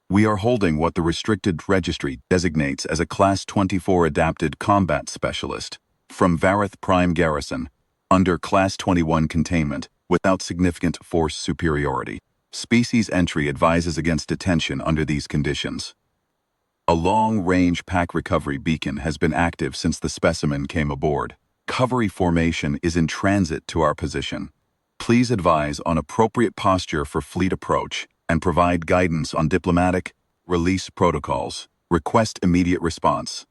We are holding what the restricted registry designates as a Class 24 adapted combat specialist from Vareth Prime garrison, under Class 21 containment, without significant force superiority. Species entry advises against detention under these conditions. A long-range pack recovery beacon has been active since the specimen came aboard. Recovery formation is in transit to our position. Please advise on appropriate posture for fleet approach and provide guidance on diplomatic release protocols. Request immediate response."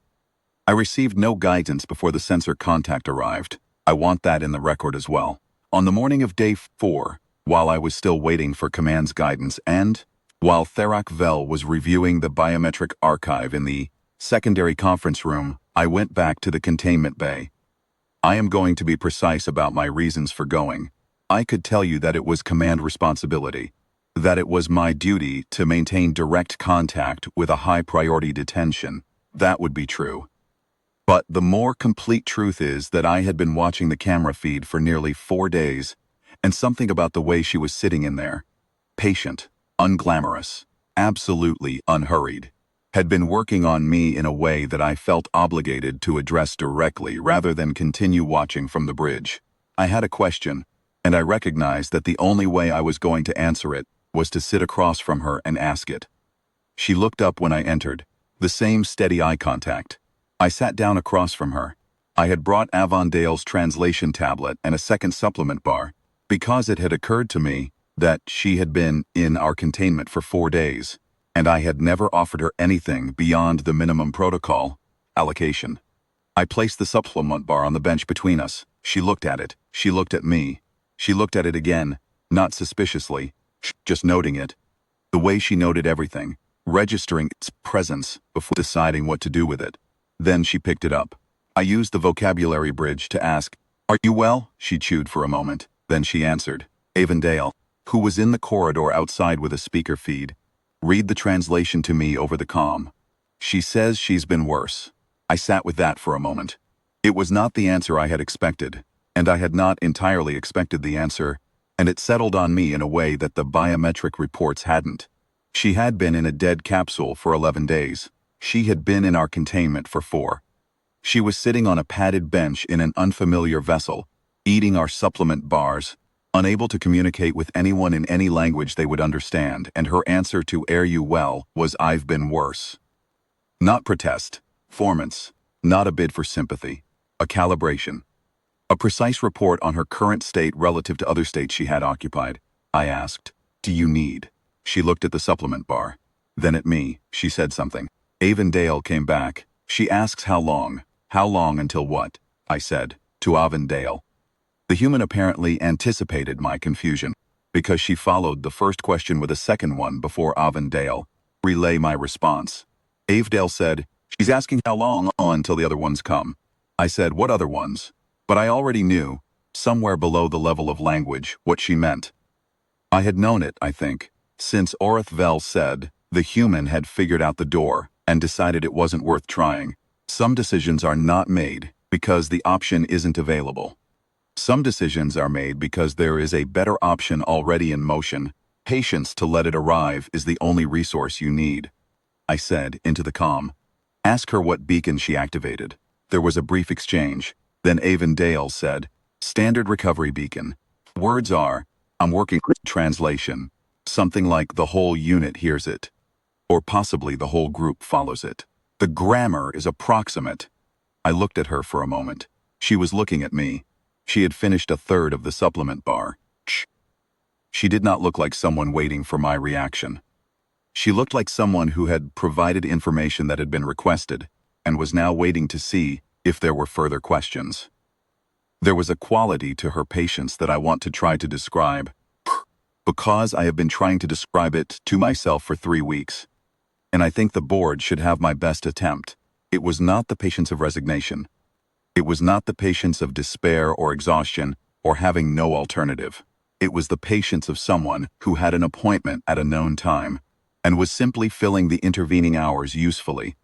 I received no guidance before the sensor contact arrived. I want that in the record as well. On the morning of day 4, while I was still waiting for command's guidance and while Vareth Vel was reviewing the biometric archive in the secondary conference room, I went back to the containment bay. I am going to be precise about my reasons for going. I could tell you that it was command responsibility, that it was my duty to maintain direct contact with a high-priority detention. That would be true. But the more complete truth is that I had been watching the camera feed for nearly 4 days, and something about the way she was sitting in there, patient, unglamorous, absolutely unhurried, had been working on me in a way that I felt obligated to address directly rather than continue watching from the bridge. I had a question, and I recognized that the only way I was going to answer it was to sit across from her and ask it. She looked up when I entered, the same steady eye contact. I sat down across from her. I had brought Avondale's translation tablet and a second supplement bar, because it had occurred to me that she had been in our containment for 4 days, and I had never offered her anything beyond the minimum protocol allocation. I placed the supplement bar on the bench between us. She looked at it. She looked at me. She looked at it again, not suspiciously, just noting it. The way she noted everything, registering its presence before deciding what to do with it. Then she picked it up. I used the vocabulary bridge to ask, "Are you well?" She chewed for a moment. Then she answered. Avondale, who was in the corridor outside with a speaker feed, read the translation to me over the comm. She says she's been worse. I sat with that for a moment. It was not the answer I had expected, and I had not entirely expected the answer, and it settled on me in a way that the biometric reports hadn't. She had been in a dead capsule for 11 days. She had been in our containment for 4. She was sitting on a padded bench in an unfamiliar vessel, eating our supplement bars, unable to communicate with anyone in any language they would understand, and her answer to "Are you well?" was "I've been worse." Not protest, performance, not a bid for sympathy, a calibration. A precise report on her current state relative to other states she had occupied. I asked, "Do you need?" She looked at the supplement bar. Then at me. She said something. Avondale came back. She asks how long. How long until what? I said, to Avondale. The human apparently anticipated my confusion, because she followed the first question with a second one before Avondale relay my response. Avondale said, "She's asking how long until the other ones come." I said, "What other ones?" But I already knew, somewhere below the level of language, what she meant. I had known it, I think, since Vareth Vel said the human had figured out the door and decided it wasn't worth trying. Some decisions are not made because the option isn't available. Some decisions are made because there is a better option already in motion. Patience to let it arrive is the only resource you need. I said, into the comm. Ask her what beacon she activated. There was a brief exchange. Then Avondale said, "Standard recovery beacon." Words are, "I'm working translation." Something like the whole unit hears it. Or possibly the whole group follows it. The grammar is approximate. I looked at her for a moment. She was looking at me. She had finished a third of the supplement bar. She did not look like someone waiting for my reaction. She looked like someone who had provided information that had been requested and was now waiting to see if there were further questions. There was a quality to her patience that I want to try to describe, because I have been trying to describe it to myself for 3 weeks. And I think the board should have my best attempt. It was not the patience of resignation. It was not the patience of despair or exhaustion or having no alternative. It was the patience of someone who had an appointment at a known time and was simply filling the intervening hours usefully.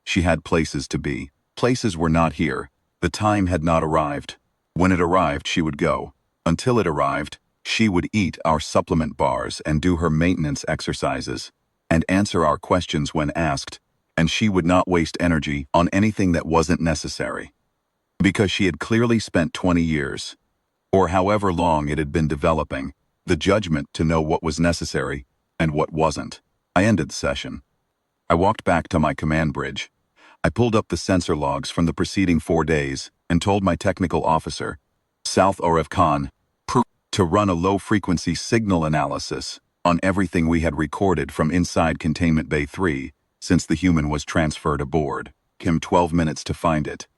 She had places to be. Places were not here. The time had not arrived. When it arrived, she would go. Until it arrived, she would eat our supplement bars and do her maintenance exercises and answer our questions when asked, and she would not waste energy on anything that wasn't necessary. Because she had clearly spent 20 years, or however long it had been developing, the judgment to know what was necessary and what wasn't. I ended the session. I walked back to my command bridge. I pulled up the sensor logs from the preceding 4 days and told my technical officer, Vel Sorrath-Kaan, to run a low-frequency signal analysis on everything we had recorded from inside Containment Bay 3 since the human was transferred aboard. Him 12 minutes to find it.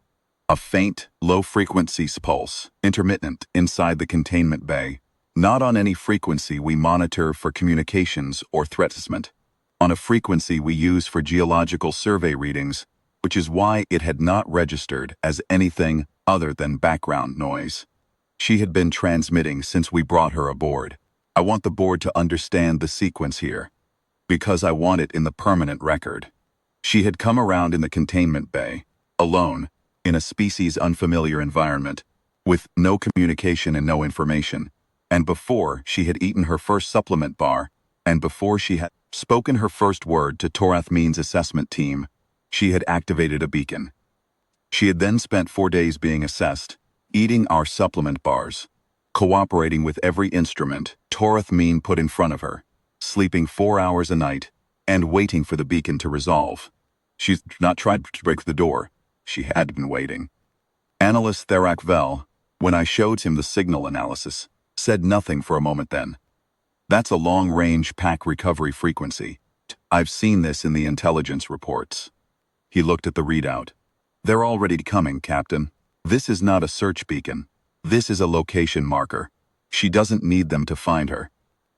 A faint, low-frequency pulse, intermittent, inside the containment bay. Not on any frequency we monitor for communications or threat assessment. On a frequency we use for geological survey readings, which is why it had not registered as anything other than background noise. She had been transmitting since we brought her aboard. I want the board to understand the sequence here, because I want it in the permanent record. She had come around in the containment bay, alone, in a species unfamiliar environment, with no communication and no information, and before she had eaten her first supplement bar, and before she had spoken her first word to Torathmene's assessment team, she had activated a beacon. She had then spent 4 days being assessed, eating our supplement bars, cooperating with every instrument Torathmene put in front of her, sleeping 4 hours a night, and waiting for the beacon to resolve. She's not tried to break the door. She had been waiting. Analyst Vareth Vel, when I showed him the signal analysis, said nothing for a moment then. That's a long-range pack recovery frequency. I've seen this in the intelligence reports. He looked at the readout. They're already coming, Captain. This is not a search beacon. This is a location marker. She doesn't need them to find her.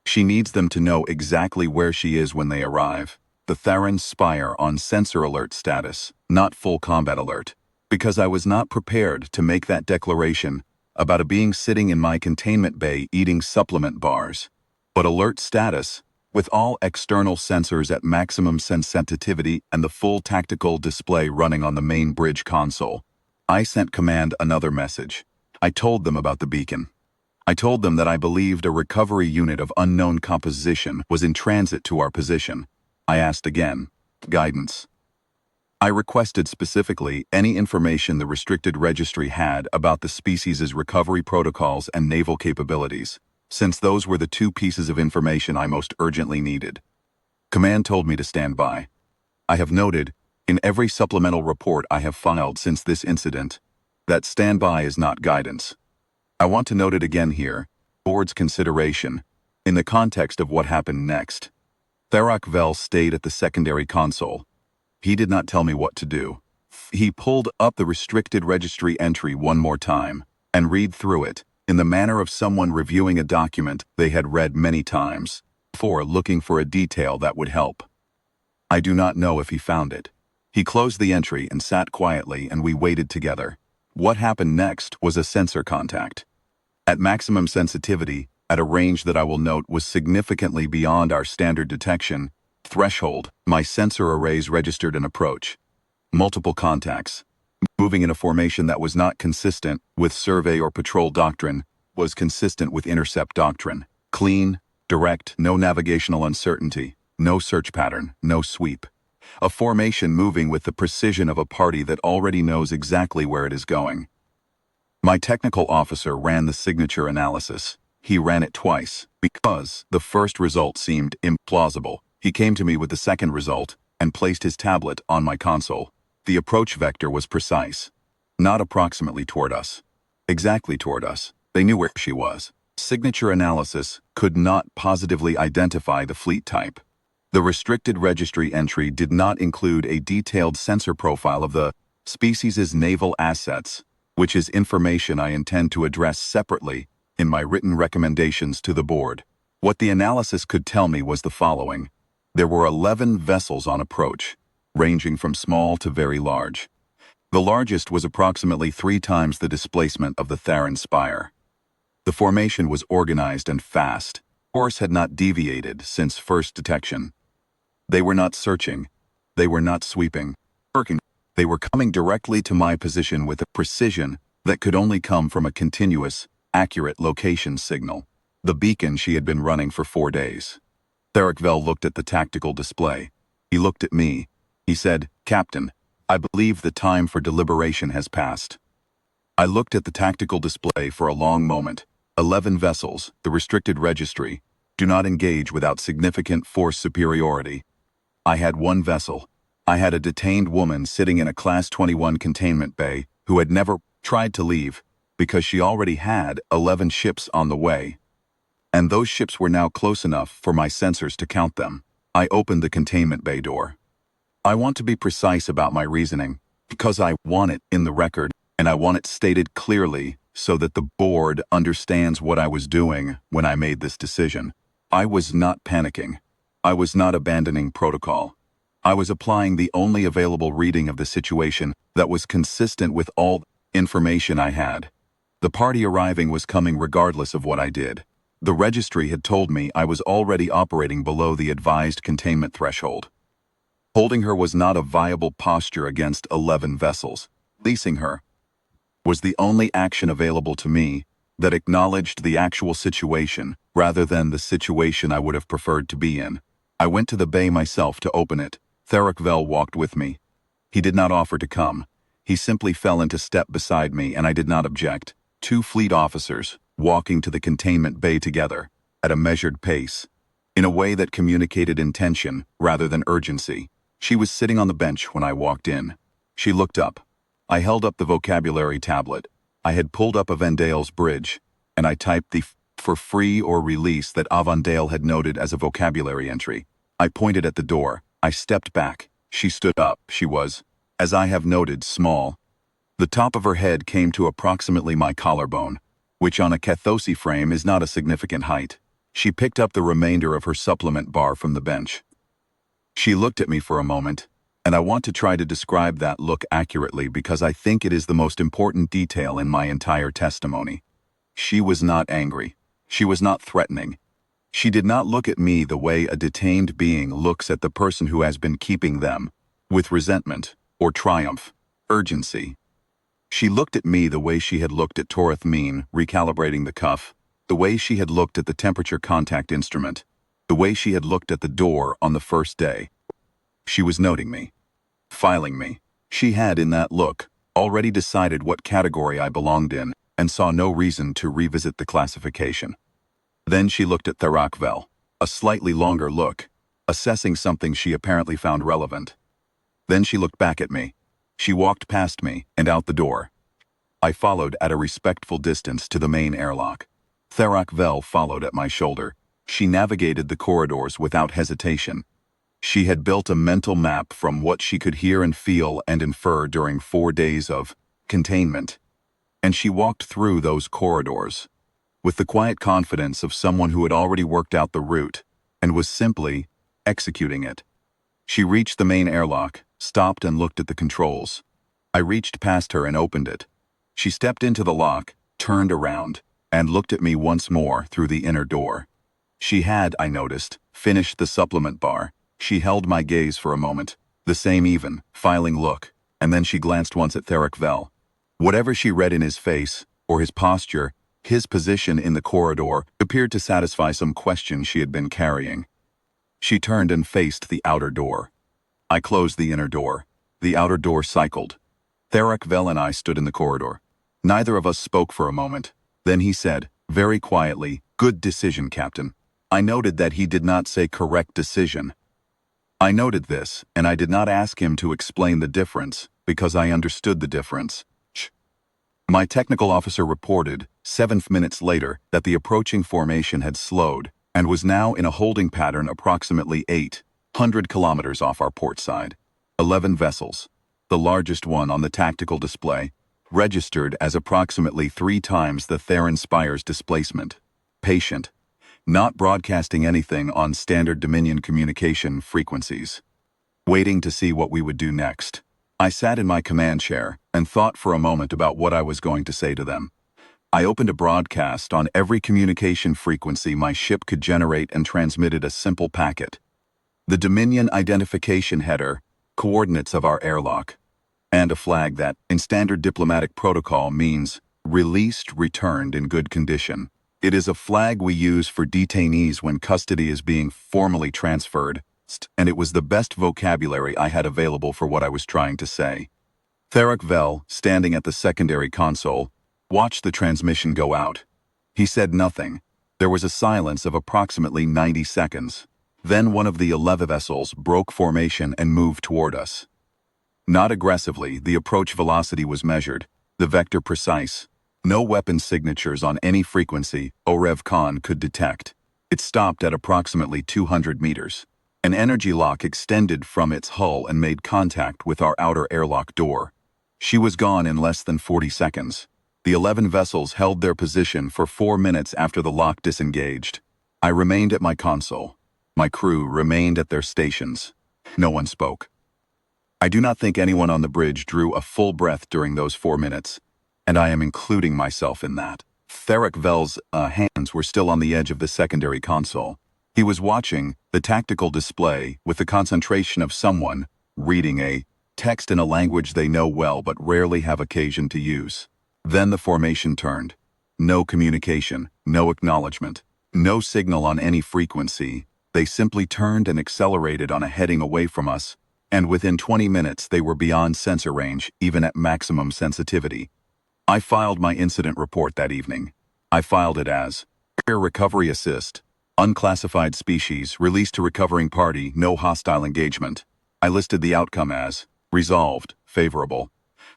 She needs them to know exactly where she is when they arrive. The Theron Spire on sensor alert status, not full combat alert, because I was not prepared to make that declaration about a being sitting in my containment bay eating supplement bars. But alert status, with all external sensors at maximum sensitivity and the full tactical display running on the main bridge console, I sent command another message. I told them about the beacon. I told them that I believed a recovery unit of unknown composition was in transit to our position. I asked again, guidance. I requested specifically any information the restricted registry had about the species' recovery protocols and naval capabilities, since those were the 2 pieces of information I most urgently needed. Command told me to stand by. I have noted, in every supplemental report I have filed since this incident, that standby is not guidance. I want to note it again here, board's consideration, in the context of what happened next. Vareth Vel stayed at the secondary console. He did not tell me what to do. He pulled up the restricted registry entry one more time and read through it in the manner of someone reviewing a document they had read many times before, looking for a detail that would help. I do not know if he found it. He closed the entry and sat quietly, and we waited together. What happened next was a sensor contact. At maximum sensitivity, at a range that I will note was significantly beyond our standard detection threshold, my sensor arrays registered an approach. Multiple contacts. Moving in a formation that was not consistent with survey or patrol doctrine, was consistent with intercept doctrine. Clean, direct, no navigational uncertainty, no search pattern, no sweep. A formation moving with the precision of a party that already knows exactly where it is going. My technical officer ran the signature analysis. He ran it twice, because the first result seemed implausible. He came to me with the second result and placed his tablet on my console. The approach vector was precise. Not approximately toward us. Exactly toward us. They knew where she was. Signature analysis could not positively identify the fleet type. The restricted registry entry did not include a detailed sensor profile of the species' naval assets, which is information I intend to address separately in my written recommendations to the board. What the analysis could tell me was the following. There were 11 vessels on approach, ranging from small to very large. The largest was approximately 3 times the displacement of the Theron Spire. The formation was organized and fast. Course had not deviated since first detection. They were not searching. They were not sweeping. Working. They were coming directly to my position with a precision that could only come from a continuous, accurate location signal. The beacon she had been running for 4 days. Vareth Vel looked at the tactical display. He looked at me. He said, "Captain, I believe the time for deliberation has passed." I looked at the tactical display for a long moment. 11 vessels, the restricted registry, do not engage without significant force superiority. I had 1 vessel. I had a detained woman sitting in a Class 21 containment bay who had never tried to leave because she already had 11 ships on the way. And those ships were now close enough for my sensors to count them. I opened the containment bay door. I want to be precise about my reasoning, because I want it in the record, and I want it stated clearly so that the board understands what I was doing when I made this decision. I was not panicking. I was not abandoning protocol. I was applying the only available reading of the situation that was consistent with all Information I had. The party arriving was coming regardless of what I did. The registry had told me I was already operating below the advised containment threshold. Holding her was not a viable posture against 11 vessels. Leasing her was the only action available to me that acknowledged the actual situation rather than the situation I would have preferred to be in. I went to the bay myself to open it. Vareth Vel walked with me. He did not offer to come. He simply fell into step beside me, and I did not object. 2 fleet officers, walking to the containment bay together, at a measured pace, in a way that communicated intention rather than urgency. She was sitting on the bench when I walked in. She looked up. I held up the vocabulary tablet. I had pulled up a Vendale's bridge, and I typed the for free or release that Avondale had noted as a vocabulary entry. I pointed at the door. I stepped back. She stood up. She was, as I have noted, small. The top of her head came to approximately my collarbone, which on a Kethosi frame is not a significant height. She picked up the remainder of her supplement bar from the bench. She looked at me for a moment, and I want to try to describe that look accurately because I think it is the most important detail in my entire testimony. She was not angry. She was not threatening. She did not look at me the way a detained being looks at the person who has been keeping them, with resentment or triumph, urgency. She looked at me the way she had looked at Toreth Mean recalibrating the cuff, the way she had looked at the temperature contact instrument, the way she had looked at the door on the first day. She was noting me, filing me. She had, in that look, already decided what category I belonged in and saw no reason to revisit the classification. Then she looked at Vareth Vel, a slightly longer look, assessing something she apparently found relevant. Then she looked back at me. She walked past me and out the door. I followed at a respectful distance to the main airlock. Vareth Vel followed at my shoulder. She navigated the corridors without hesitation. She had built a mental map from what she could hear and feel and infer during 4 days of containment. And she walked through those corridors with the quiet confidence of someone who had already worked out the route and was simply executing it. She reached the main airlock, stopped and looked at the controls. I reached past her and opened it. She stepped into the lock, turned around, and looked at me once more through the inner door. She had, I noticed, finished the supplement bar. She held my gaze for a moment, the same even, filing look, and then she glanced once at Vareth Vel. Whatever she read in his face, or his posture, his position in the corridor appeared to satisfy some question she had been carrying. She turned and faced the outer door. I closed the inner door. The outer door cycled. Vareth Vel and I stood in the corridor. Neither of us spoke for a moment. Then he said, very quietly, "Good decision, Captain." I noted that he did not say correct decision. I noted this, and I did not ask him to explain the difference, because I understood the difference. My technical officer reported, 7 minutes later, that the approaching formation had slowed and was now in a holding pattern approximately 800 kilometers off our port side. 11 vessels, the largest one on the tactical display, registered as approximately 3 times the Theron Spire's displacement. Patient, not broadcasting anything on standard Dominion communication frequencies. Waiting to see what we would do next. I sat in my command chair and thought for a moment about what I was going to say to them. I opened a broadcast on every communication frequency my ship could generate and transmitted a simple packet. The Dominion identification header, coordinates of our airlock, and a flag that, in standard diplomatic protocol, means released, returned in good condition. It is a flag we use for detainees when custody is being formally transferred, and it was the best vocabulary I had available for what I was trying to say. Vareth Vel, standing at the secondary console, watched the transmission go out. He said nothing. There was a silence of approximately 90 seconds. Then one of the 11 vessels broke formation and moved toward us. Not aggressively, the approach velocity was measured, the vector precise. No weapon signatures on any frequency Vareth-Kaan could detect. It stopped at approximately 200 meters. An energy lock extended from its hull and made contact with our outer airlock door. She was gone in less than 40 seconds. The 11 vessels held their position for 4 minutes after the lock disengaged. I remained at my console. My crew remained at their stations. No one spoke. I do not think anyone on the bridge drew a full breath during those 4 minutes. and I am including myself in that. Vareth Vel's hands were still on the edge of the secondary console. He was watching the tactical display with the concentration of someone reading a text in a language they know well but rarely have occasion to use. Then the formation turned. No communication, no acknowledgement, no signal on any frequency. They simply turned and accelerated on a heading away from us, and within 20 minutes they were beyond sensor range, even at maximum sensitivity. I filed my incident report that evening. I filed it as Air Recovery Assist, unclassified species, released to recovering party, no hostile engagement. I listed the outcome as resolved, favorable.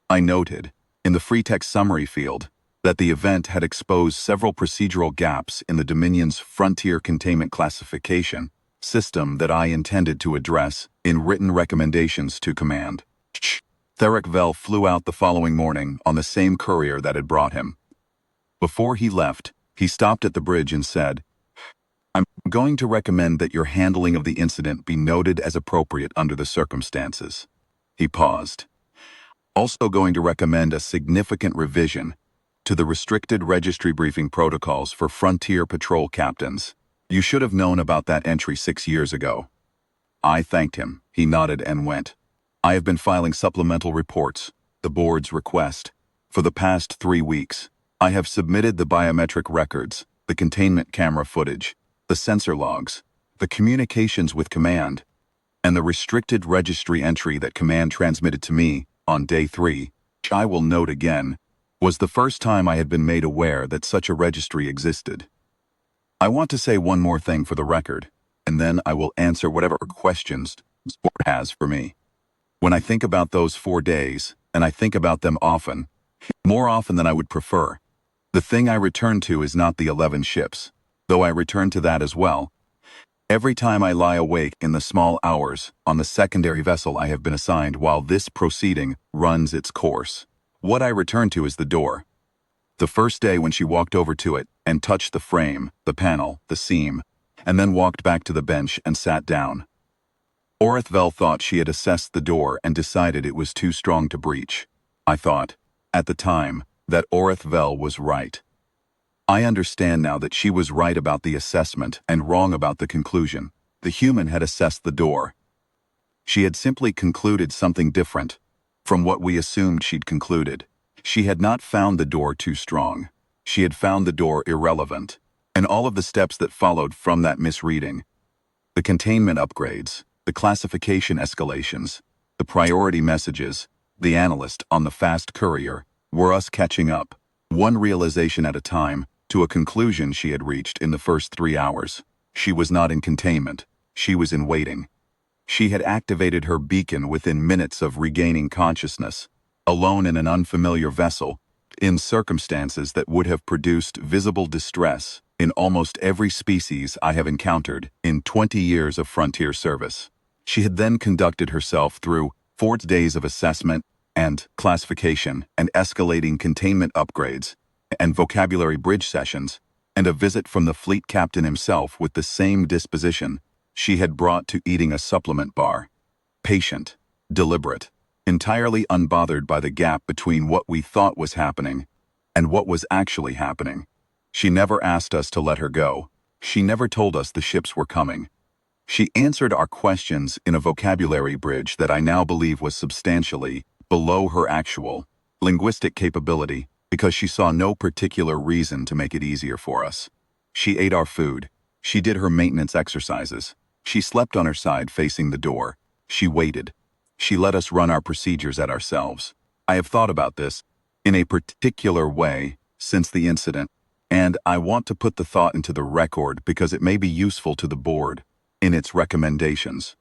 I noted, in the free text summary field, that the event had exposed several procedural gaps in the Dominion's frontier containment classification system that I intended to address in written recommendations to command. Vareth Vel flew out the following morning on the same courier that had brought him. Before he left, he stopped at the bridge and said, "I'm going to recommend that your handling of the incident be noted as appropriate under the circumstances." He paused. "Also going to recommend a significant revision to the restricted registry briefing protocols for frontier patrol captains. You should have known about that entry 6 years ago." I thanked him. He nodded and went. I have been filing supplemental reports, the board's request, for the past 3 weeks. I have submitted the biometric records, the containment camera footage, the sensor logs, the communications with command, and the restricted registry entry that command transmitted to me on day 3, which I will note again, was the first time I had been made aware that such a registry existed. I want to say one more thing for the record, and then I will answer whatever questions Sport has for me. When I think about those 4 days, and I think about them often, more often than I would prefer, the thing I return to is not the 11 ships, though I return to that as well. Every time I lie awake in the small hours on the secondary vessel I have been assigned while this proceeding runs its course, what I return to is the door. The first day when she walked over to it and touched the frame, the panel, the seam, and then walked back to the bench and sat down. Vareth Vel thought she had assessed the door and decided it was too strong to breach. I thought, at the time, that Vareth Vel was right. I understand now that she was right about the assessment and wrong about the conclusion. The human had assessed the door. She had simply concluded something different from what we assumed she'd concluded. She had not found the door too strong. She had found the door irrelevant. And all of the steps that followed from that misreading, the containment upgrades, the classification escalations, the priority messages, the analyst on the fast courier, were us catching up, one realization at a time, to a conclusion she had reached in the first 3 hours. She was not in containment. She was in waiting. She had activated her beacon within minutes of regaining consciousness, alone in an unfamiliar vessel, in circumstances that would have produced visible distress in almost every species I have encountered in 20 years of frontier service. She had then conducted herself through 4 days of assessment and classification and escalating containment upgrades and vocabulary bridge sessions, and a visit from the fleet captain himself with the same disposition she had brought to eating a supplement bar. Patient, deliberate, entirely unbothered by the gap between what we thought was happening and what was actually happening. She never asked us to let her go. She never told us the ships were coming. She answered our questions in a vocabulary bridge that I now believe was substantially below her actual linguistic capability because she saw no particular reason to make it easier for us. She ate our food. She did her maintenance exercises. She slept on her side facing the door. She waited. She let us run our procedures at ourselves. I have thought about this in a particular way since the incident, and I want to put the thought into the record because it may be useful to the board in its recommendations.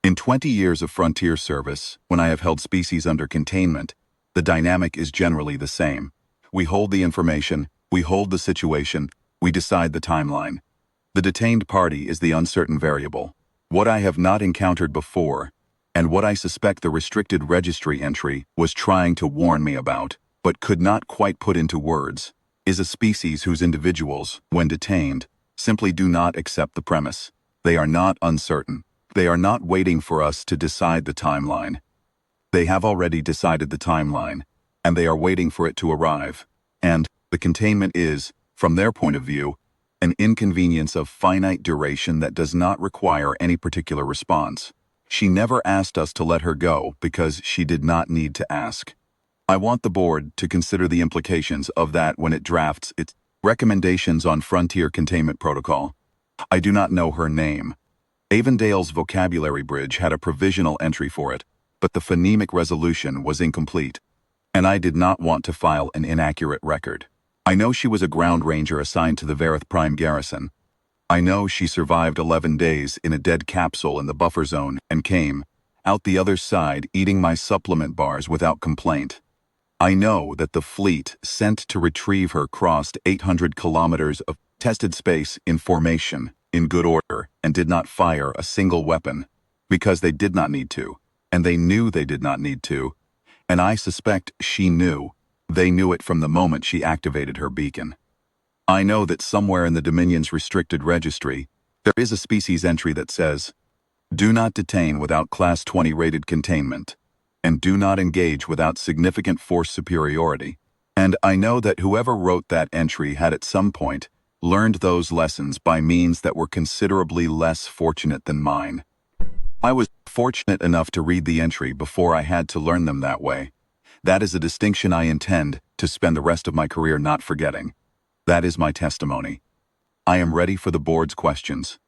In 20 years of frontier service, when I have held species under containment, the dynamic is generally the same. We hold the information, we hold the situation, we decide the timeline. The detained party is the uncertain variable. What I have not encountered before, and what I suspect the restricted registry entry was trying to warn me about, but could not quite put into words, is a species whose individuals, when detained, simply do not accept the premise. They are not uncertain. They are not waiting for us to decide the timeline. They have already decided the timeline. and they are waiting for it to arrive. And the containment is, from their point of view, an inconvenience of finite duration that does not require any particular response. She never asked us to let her go because she did not need to ask. I want the board to consider the implications of that when it drafts its recommendations on Frontier Containment Protocol. I do not know her name. Avondale's vocabulary bridge had a provisional entry for it, but the phonemic resolution was incomplete, and I did not want to file an inaccurate record. I know she was a ground ranger assigned to the Vareth Prime garrison. I know she survived 11 days in a dead capsule in the buffer zone and came out the other side eating my supplement bars without complaint. I know that the fleet sent to retrieve her crossed 800 kilometers of tested space in formation, in good order, and did not fire a single weapon, because they did not need to, and they knew they did not need to, and I suspect she knew. They knew it from the moment she activated her beacon. I know that somewhere in the Dominion's restricted registry, there is a species entry that says, "Do not detain without Class 20 rated containment, and do not engage without significant force superiority." And I know that whoever wrote that entry had at some point learned those lessons by means that were considerably less fortunate than mine. I was fortunate enough to read the entry before I had to learn them that way. That is a distinction I intend to spend the rest of my career not forgetting. That is my testimony. I am ready for the board's questions.